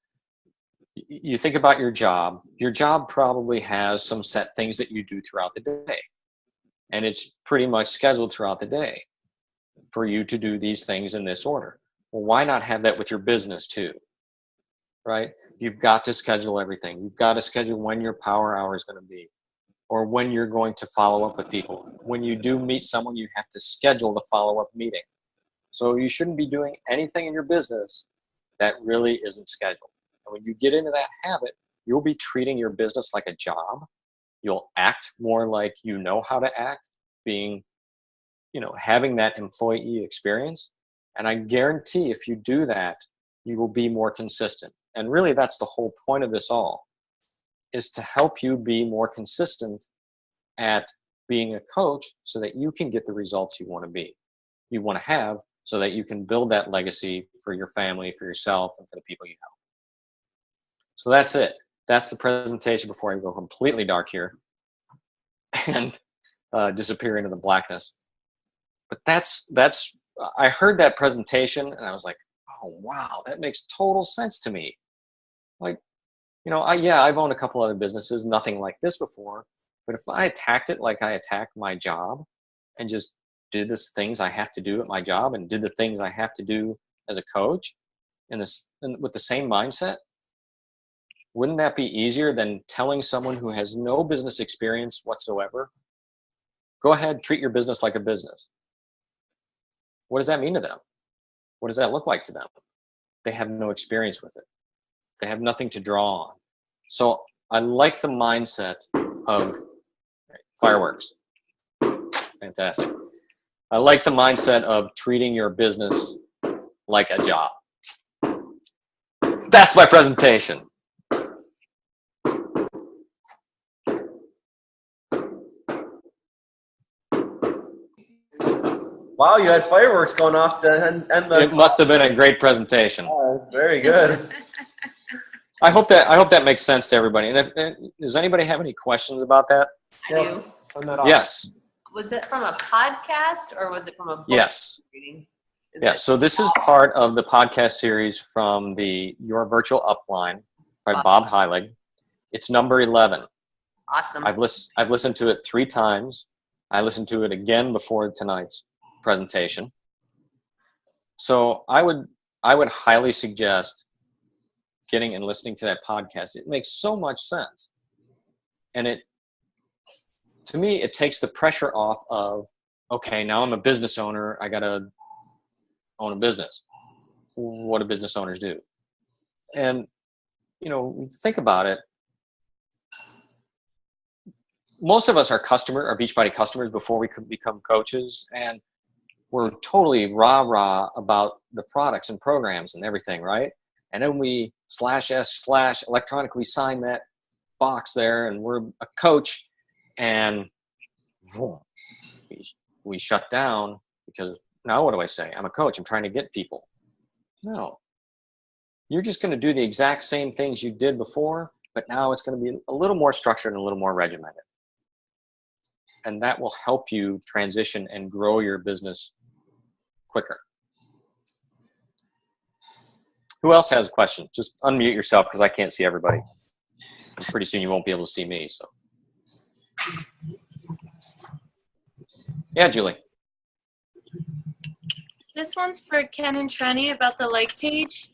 You think about your job. Your job probably has some set things that you do throughout the day. And it's pretty much scheduled throughout the day. for you to do these things in this order. Well, why not have that with your business too, right? You've got to schedule everything. You've got to schedule when your power hour is going to be, or when you're going to follow up with people. When you do meet someone, you have to schedule the follow-up meeting. So you shouldn't be doing anything in your business that really isn't scheduled. And when you get into that habit, you'll be treating your business like a job. You'll act more like you know how to act, being, having that employee experience. And I guarantee if you do that, you will be more consistent. And really, that's the whole point of this all, is to help you be more consistent at being a coach so that you can get the results you want to have, so that you can build that legacy for your family, for yourself, and for the people you help. So that's it. That's the presentation before I go completely dark here and disappear into the blackness. But I heard that presentation and I was like, oh, wow, that makes total sense to me. Like, I've owned a couple other businesses, nothing like this before, but if I attacked it like I attacked my job and just did the things I have to do at my job and did the things I have to do as a coach and with the same mindset, wouldn't that be easier than telling someone who has no business experience whatsoever, go ahead, treat your business like a business? What does that mean to them? What does that look like to them? They have no experience with it. They have nothing to draw on. So I like the mindset of fireworks. Fantastic. I like the mindset of treating your business like a job. That's my presentation. Wow, you had fireworks going off It must have been a great presentation. Very good. I hope that makes sense to everybody. And does anybody have any questions about that? I do. Yes. Was it from a podcast or was it from a book? Yes. Reading? So this is part of the podcast series from the Your Virtual Upline by Bob Heilig. It's number 11. Awesome. I've listened to it 3 times. I listened to it again before tonight's presentation. So I would highly suggest getting and listening to that podcast. It makes so much sense. And to me, it takes the pressure off of, okay, now I'm a business owner. I got to own a business. What do business owners do? And, think about it. Most of us are Beachbody customers before we could become coaches. And we're totally rah-rah about the products and programs and everything, right? And then we /s/ electronically sign that box there and we're a coach, and we shut down because now what do I say? I'm a coach. I'm trying to get people. No. You're just going to do the exact same things you did before, but now it's going to be a little more structured and a little more regimented. And that will help you transition and grow your business quicker. Who else has a question? Just unmute yourself because I can't see everybody. And pretty soon you won't be able to see me. So, yeah, Julie. This one's for Ken and Trenny about the like page.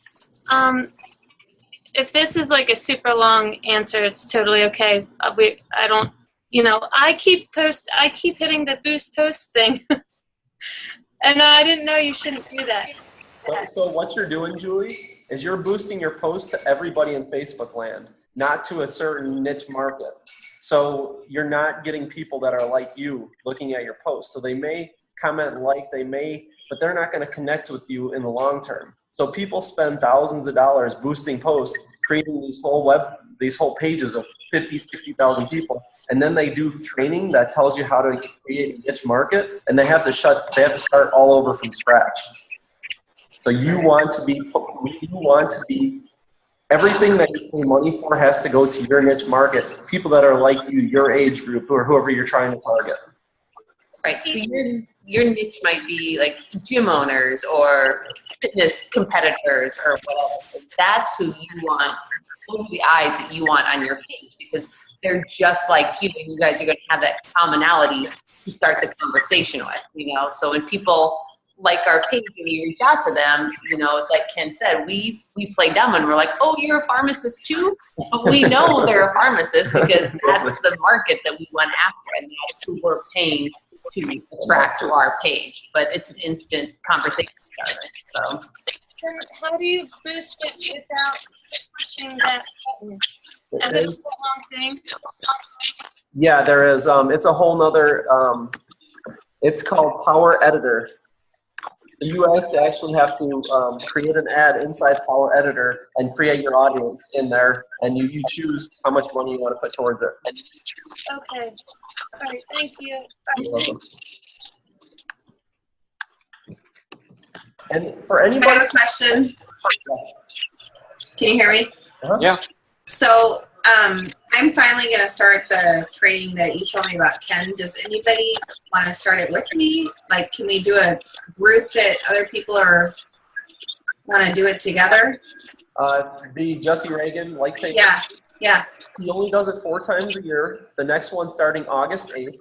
If this is like a super long answer, it's totally okay. I don't, I keep hitting the boost post thing. And I didn't know you shouldn't do that. So what you're doing, Julie, is you're boosting your post to everybody in Facebook land, not to a certain niche market. So you're not getting people that are like you looking at your post. So they may comment but they're not going to connect with you in the long term. So people spend thousands of dollars boosting posts, creating these whole pages of 50, 60,000 people. And then they do training that tells you how to create a niche market, and they have to start all over from scratch. So you want to be everything that you pay money for has to go to your niche market. People that are like you, your age group, or whoever you're trying to target. Right. So your niche might be like gym owners or fitness competitors or whatever. So that's who you want. Those are the eyes that you want on your page because they're just like you, and you guys are going to have that commonality to start the conversation with. So when people like our page and you reach out to them, you know, it's like Ken said, we play dumb and we're like, oh, you're a pharmacist too? But we know they're a pharmacist because that's the market that we went after, and that's who we're paying to attract to our page. But it's an instant conversation starter. So Then how do you boost it without pushing that button? Is it a long thing? Yeah, there is. It's a whole nother, it's called Power Editor. You actually have to create an ad inside Power Editor and create your audience in there, and you choose how much money you want to put towards it. Okay. All right. Thank you. And for I anybody, have a question. Can you hear me? Yeah. So I'm finally going to start the training that you told me about, Ken. Does anybody want to start it with me? Like, can we do a group that other people are want to do it together? the Jesse Reagan like page, Yeah, yeah. he only does it 4 times a year. The next one starting August 8th.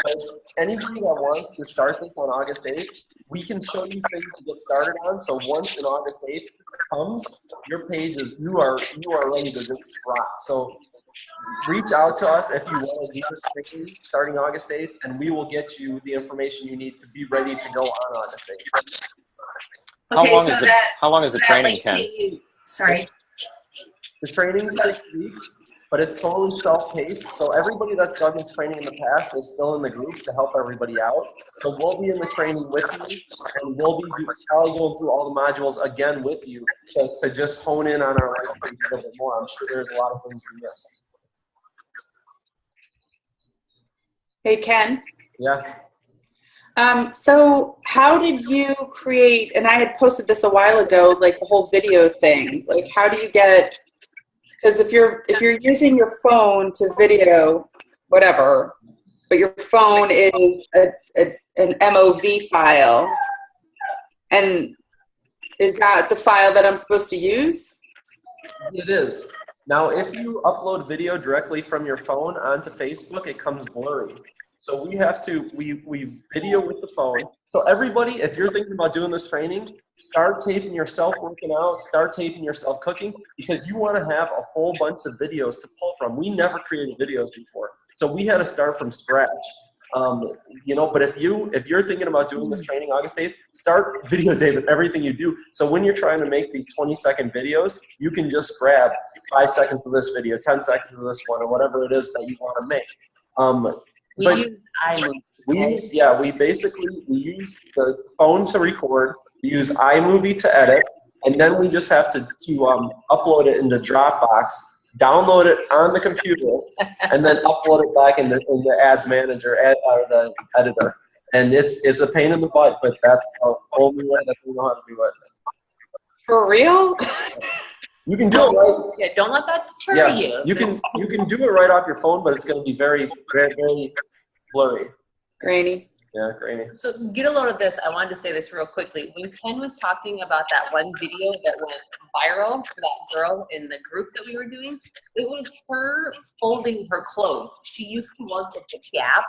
But anybody that wants to start this on August 8th, we can show you things to get started on. So once in August 8th comes, your page is, you are ready to just rock. So reach out to us if you want to do this training starting August 8th, and we will get you the information you need to be ready to go on August 8th. Okay, How long is the training, Ken? Sorry. The training's 6 weeks, but it's totally self-paced. So everybody that's done this training in the past is still in the group to help everybody out. So we'll be in the training with you, and we'll be probably going through all the modules again with you to just hone in on our life page a little bit more. I'm sure there's a lot of things we missed. Hey, Ken. Yeah. So how did you create, and I had posted this a while ago, like the whole video thing, like how do you get, because if you're using your phone to video whatever, but your phone is an MOV file, and is that the file that I'm supposed to use? It is. Now, if you upload video directly from your phone onto Facebook, it comes blurry. So we have to, we video with the phone. So everybody, if you're thinking about doing this training, start taping yourself working out, start taping yourself cooking, because you want to have a whole bunch of videos to pull from. We never created videos before, so we had to start from scratch. You know, but if you're thinking about doing this training August 8th, start videotaping everything you do. So when you're trying to make these 20-second videos, you can just grab 5 seconds of this video, 10 seconds of this one, or whatever it is that you want to make. We use iMovie. We use the phone to record. We use iMovie to edit, and then we just have to upload it into Dropbox, download it on the computer, and then upload it back in the Ads Manager or the editor. And it's a pain in the butt, but that's the only way that we know how to do it. For real? You can do it right. Yeah, don't let that deter you. You can do it right off your phone, but it's going to be very, very, very blurry. Grainy. Yeah, grainy. So get a load of this. I wanted to say this real quickly. When Ken was talking about that one video that went viral for that girl in the group that we were doing, it was her folding her clothes. She used to work at the Gap,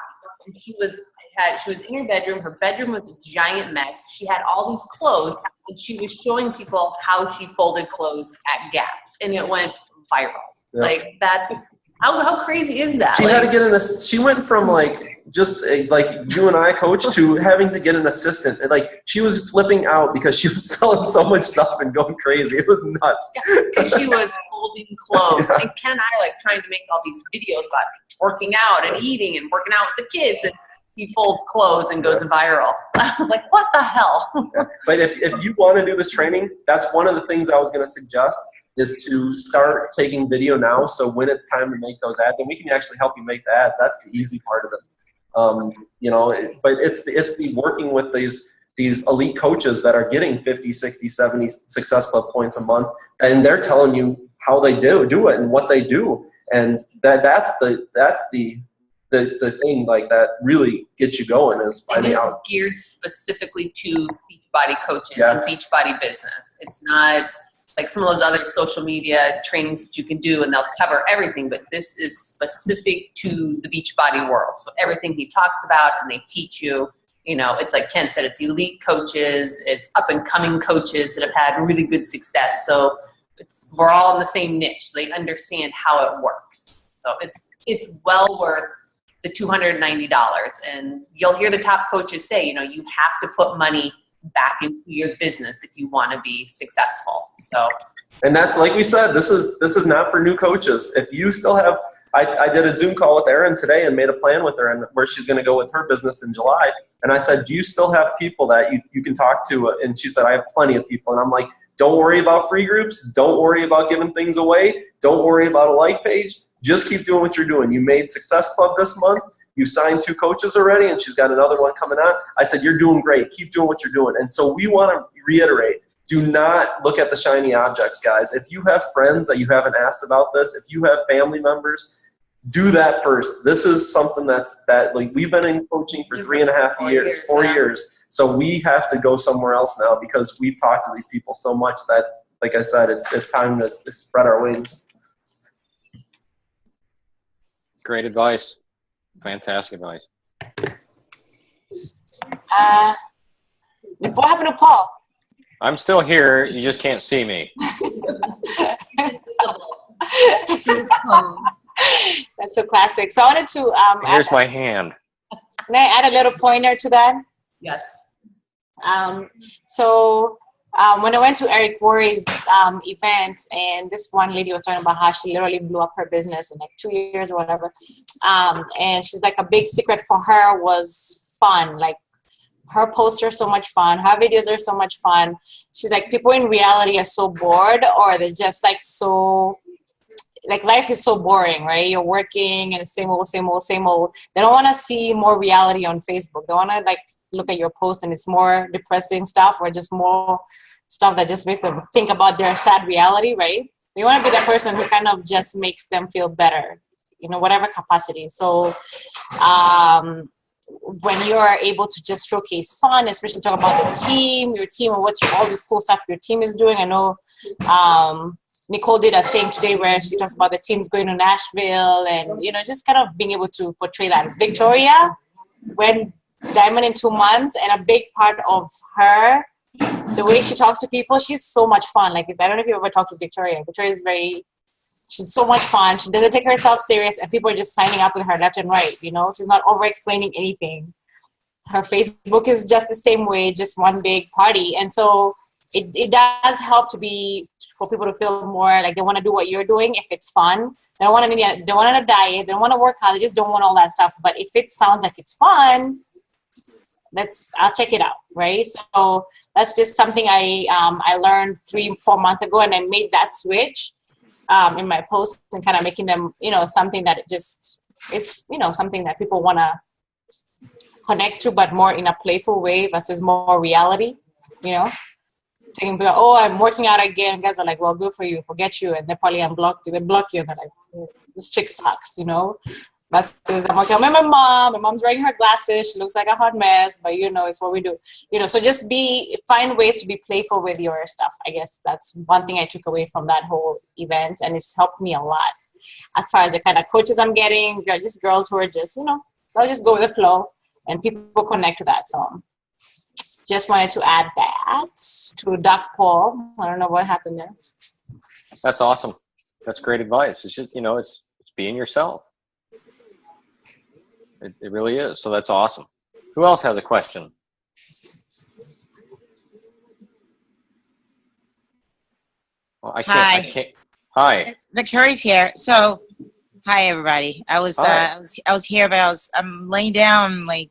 and she was in her bedroom. Her bedroom was a giant mess. She had all these clothes, and she was showing people how she folded clothes at Gap, and it went viral. Yeah. Like, that's how crazy is that? She had to get she went from like you and I coach to having to get an assistant. And like she was flipping out because she was selling so much stuff and going crazy. It was nuts. Yeah, because she was folding clothes. Yeah. And Ken and I are like trying to make all these videos about working out and eating and working out with the kids, and he folds clothes and goes viral. I was like, what the hell? Yeah. But if you want to do this training, that's one of the things I was going to suggest, is to start taking video now, so when it's time to make those ads, and we can actually help you make the ads. That's the easy part of it. You know, but it's the working with these elite coaches that are getting 50, 60, 70 Success Club points a month, and they're telling you how they do it and what they do, and that's the thing like that really gets you going, is finding out. It is geared specifically to Beachbody coaches and Beachbody business. It's not like some of those other social media trainings that you can do, and they'll cover everything, but this is specific to the Beachbody world. So everything he talks about and they teach you You know, it's like Ken said, it's elite coaches, it's up and coming coaches that have had really good success. So we're all in the same niche. So they understand how it works. So it's well worth the $290. And you'll hear the top coaches say, you know, you have to put money back into your business if you want to be successful. So, and that's, like we said, this is not for new coaches. If you still have, I did a Zoom call with Erin today and made a plan with her and where she's going to go with her business in July. And I said, do you still have people that you can talk to? And she said, I have plenty of people. And I'm like, don't worry about free groups. Don't worry about giving things away. Don't worry about a like page. Just keep doing what you're doing. You made Success Club this month. You signed 2 coaches already, and she's got another one coming on. I said, you're doing great. Keep doing what you're doing. And so we want to reiterate, do not look at the shiny objects, guys. If you have friends that you haven't asked about this, if you have family members, do that first. This is something that like we've been in coaching for 3.5 years, 4 years. So we have to go somewhere else now because we've talked to these people so much that, like I said, it's time to spread our wings. Great advice. Fantastic advice. What happened to Paul? I'm still here. You just can't see me. That's so classic. So I wanted to here's my hand. Can I add a little pointer to that? Yes. When I went to Eric Worre's event, and this one lady was talking about how she literally blew up her business in like 2 years or whatever. And she's like, a big secret for her was fun. Like, her posts are so much fun. Her videos are so much fun. She's like, people in reality are so bored, or they're just like so, like, life is so boring, right? You're working and same old, same old, same old. They don't want to see more reality on Facebook. They want to like look at your post and it's more depressing stuff, or just more stuff that just makes them think about their sad reality, right? You want to be that person who kind of just makes them feel better, you know, whatever capacity. So when you're able to just showcase fun, especially talk about the team, your team, and what's all this cool stuff your team is doing. I know Nicole did a thing today where she talks about the teams going to Nashville, and, you know, just kind of being able to portray that. Victoria went diamond in 2 months, and a big part of her, the way she talks to people, she's so much fun. Like, I don't know if you ever talked to Victoria. Victoria is she's so much fun. She doesn't take herself serious, and people are just signing up with her left and right, you know? She's not over-explaining anything. Her Facebook is just the same way, just one big party. And so it does help for people to feel more like they want to do what you're doing if it's fun. They don't want on a diet. They don't want to work out. They just don't want all that stuff. But if it sounds like it's fun, I'll check it out, right? So that's just something I learned 3-4 months ago, and I made that switch in my posts and kind of making them, you know, something that just is, you know, something that people want to connect to, but more in a playful way versus more reality, you know. Taking people, oh, I'm working out again. Guys are like, well, good for you, forget you, and they probably unblock you, they block you, and they're like, this chick sucks, you know. Versus I'm okay, my mom's wearing her glasses, she looks like a hot mess, but you know, it's what we do, you know. So just find ways to be playful with your stuff. I guess that's one thing I took away from that whole event, and it's helped me a lot as far as the kind of coaches I'm getting. Just girls who are just, you know, they'll just go with the flow, and people connect to that. So just wanted to add that to Doc Paul. I don't know what happened there. That's awesome. That's great advice. It's just, you know, it's being yourself. It really is. So that's awesome. Who else has a question? Well, I can't. Hi. Victoria's here. So, hi everybody. I was here, but I'm laying down, like,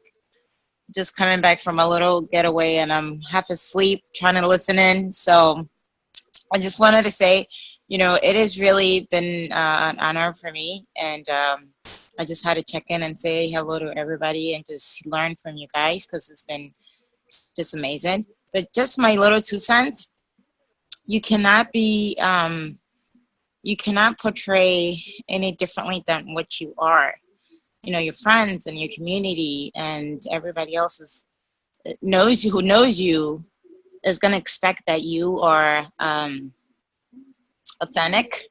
just coming back from a little getaway, and I'm half asleep trying to listen in. So I just wanted to say, you know, it has really been an honor for me, and I just had to check in and say hello to everybody and just learn from you guys, because it's been just amazing. But just my little 2 cents, you cannot portray any differently than what you are. You know, your friends and your community and everybody else who knows you is going to expect that you are authentic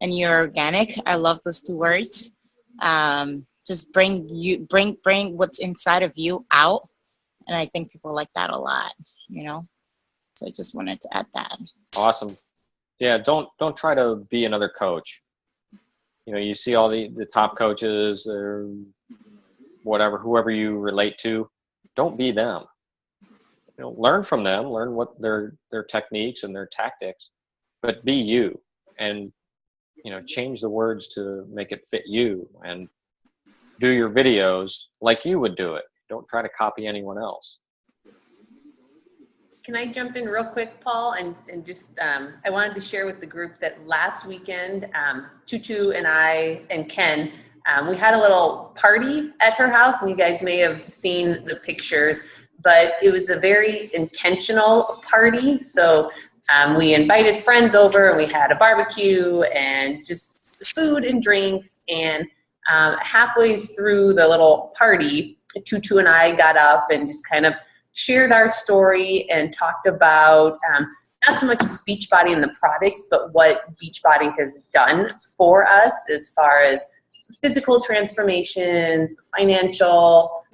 and you're organic. I love those 2 words. Just bring what's inside of you out, And I think people like that a lot, you know? So I just wanted to add that. Awesome. Yeah, don't try to be another coach. You know, you see all the top coaches or whatever, whoever you relate to, don't be them. You know, learn from them, learn what their techniques and their tactics, but be you, and you know, change the words to make it fit you, and do your videos like you would do it. Don't try to copy anyone else. Can I jump in real quick, Paul? And just, I wanted to share with the group that last weekend, Tutu and I and Ken, we had a little party at her house, and you guys may have seen the pictures, but it was a very intentional party. So we invited friends over, and we had a barbecue and just food and drinks. And halfway through the little party, Tutu and I got up and just kind of shared our story and talked about not so much Beachbody and the products, but what Beachbody has done for us as far as physical transformations, financial,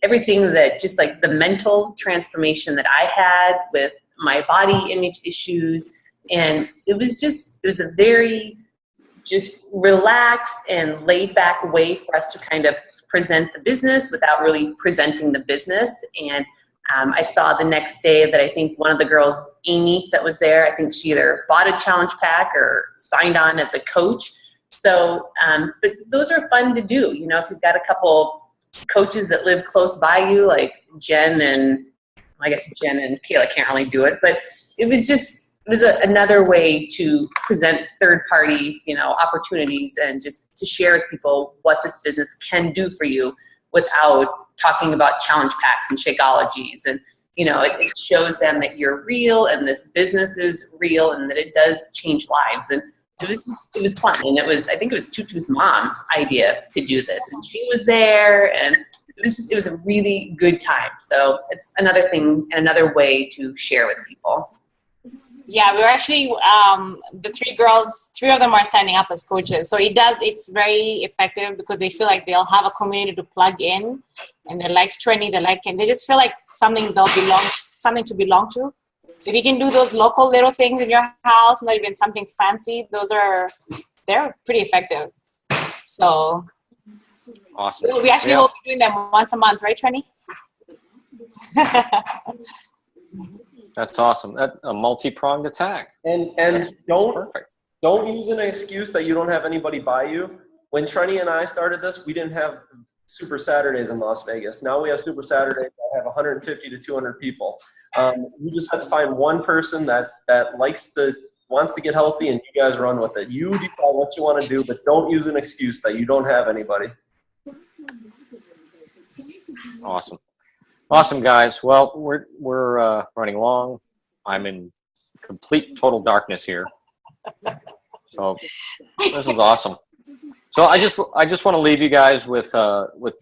everything, that just like the mental transformation that I had with my body image issues. And it was a very just relaxed and laid back way for us to kind of present the business without really presenting the business. And I saw the next day that I think one of the girls, Amy, that was there, I think she either bought a challenge pack or signed on as a coach. So, but those are fun to do. You know, if you've got a couple coaches that live close by you, like Jen and Kayla can't really do it, but it was another way to present third-party, you know, opportunities, and just to share with people what this business can do for you without talking about challenge packs and Shakeologies. And, you know, it shows them that you're real and this business is real and that it does change lives. And it was fun. And I think it was Tutu's mom's idea to do this. And she was there, and it was a really good time. So it's another thing and another way to share with people. Yeah, we're actually, the three of them are signing up as coaches. So it's very effective because they feel like they'll have a community to plug in, and they like training, they just feel like something to belong to. So if you can do those local little things in your house, not even something fancy, they're pretty effective. So Awesome. we actually will be doing them once a month, right, Trenny? That's awesome. A multi-pronged attack. And don't use an excuse that you don't have anybody buy you. When Trenny and I started this, we didn't have Super Saturdays in Las Vegas. Now we have Super Saturdays that have 150 to 200 people. You just have to find one person that wants to get healthy, and you guys run with it. You decide what you want to do, but don't use an excuse that you don't have anybody. Awesome. Awesome, guys. Well, we're running long. I'm in complete total darkness here. So this is awesome. So I just want to leave you guys with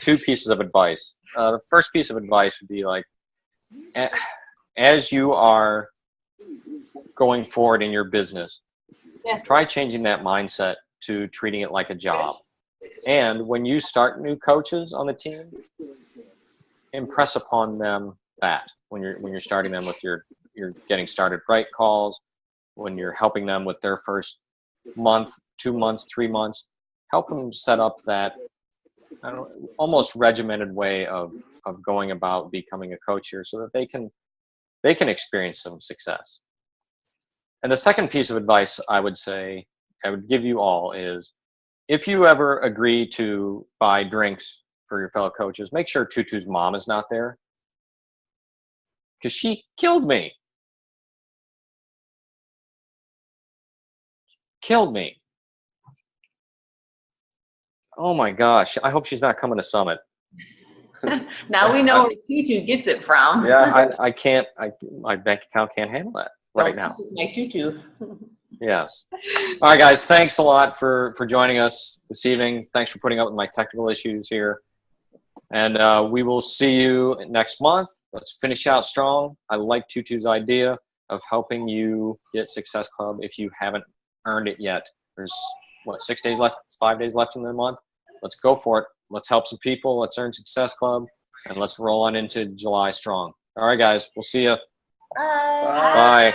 two pieces of advice. The first piece of advice would be, like, as you are going forward in your business, try changing that mindset to treating it like a job. And when you start new coaches on the team, impress upon them that when you're starting them with your getting started right calls, when you're helping them with their first month, 2 months, 3 months, help them set up that almost regimented way of going about becoming a coach here, so that they can experience some success. And the second piece of advice I would give you all is, if you ever agree to buy drinks for your fellow coaches, make sure Tutu's mom is not there, because she killed me. Oh my gosh. I hope she's not coming to Summit. Now we know where Tutu gets it from. Yeah, I can't, my bank account can't handle that right now. My Tutu. Yes. All right, guys. Thanks a lot for joining us this evening. Thanks for putting up with my technical issues here. And we will see you next month. Let's finish out strong. I like Tutu's idea of helping you get Success Club if you haven't earned it yet. There's, 6 days left, 5 days left in the month. Let's go for it. Let's help some people. Let's earn Success Club. and let's roll on into July strong. All right, guys. We'll see you. Bye. Bye.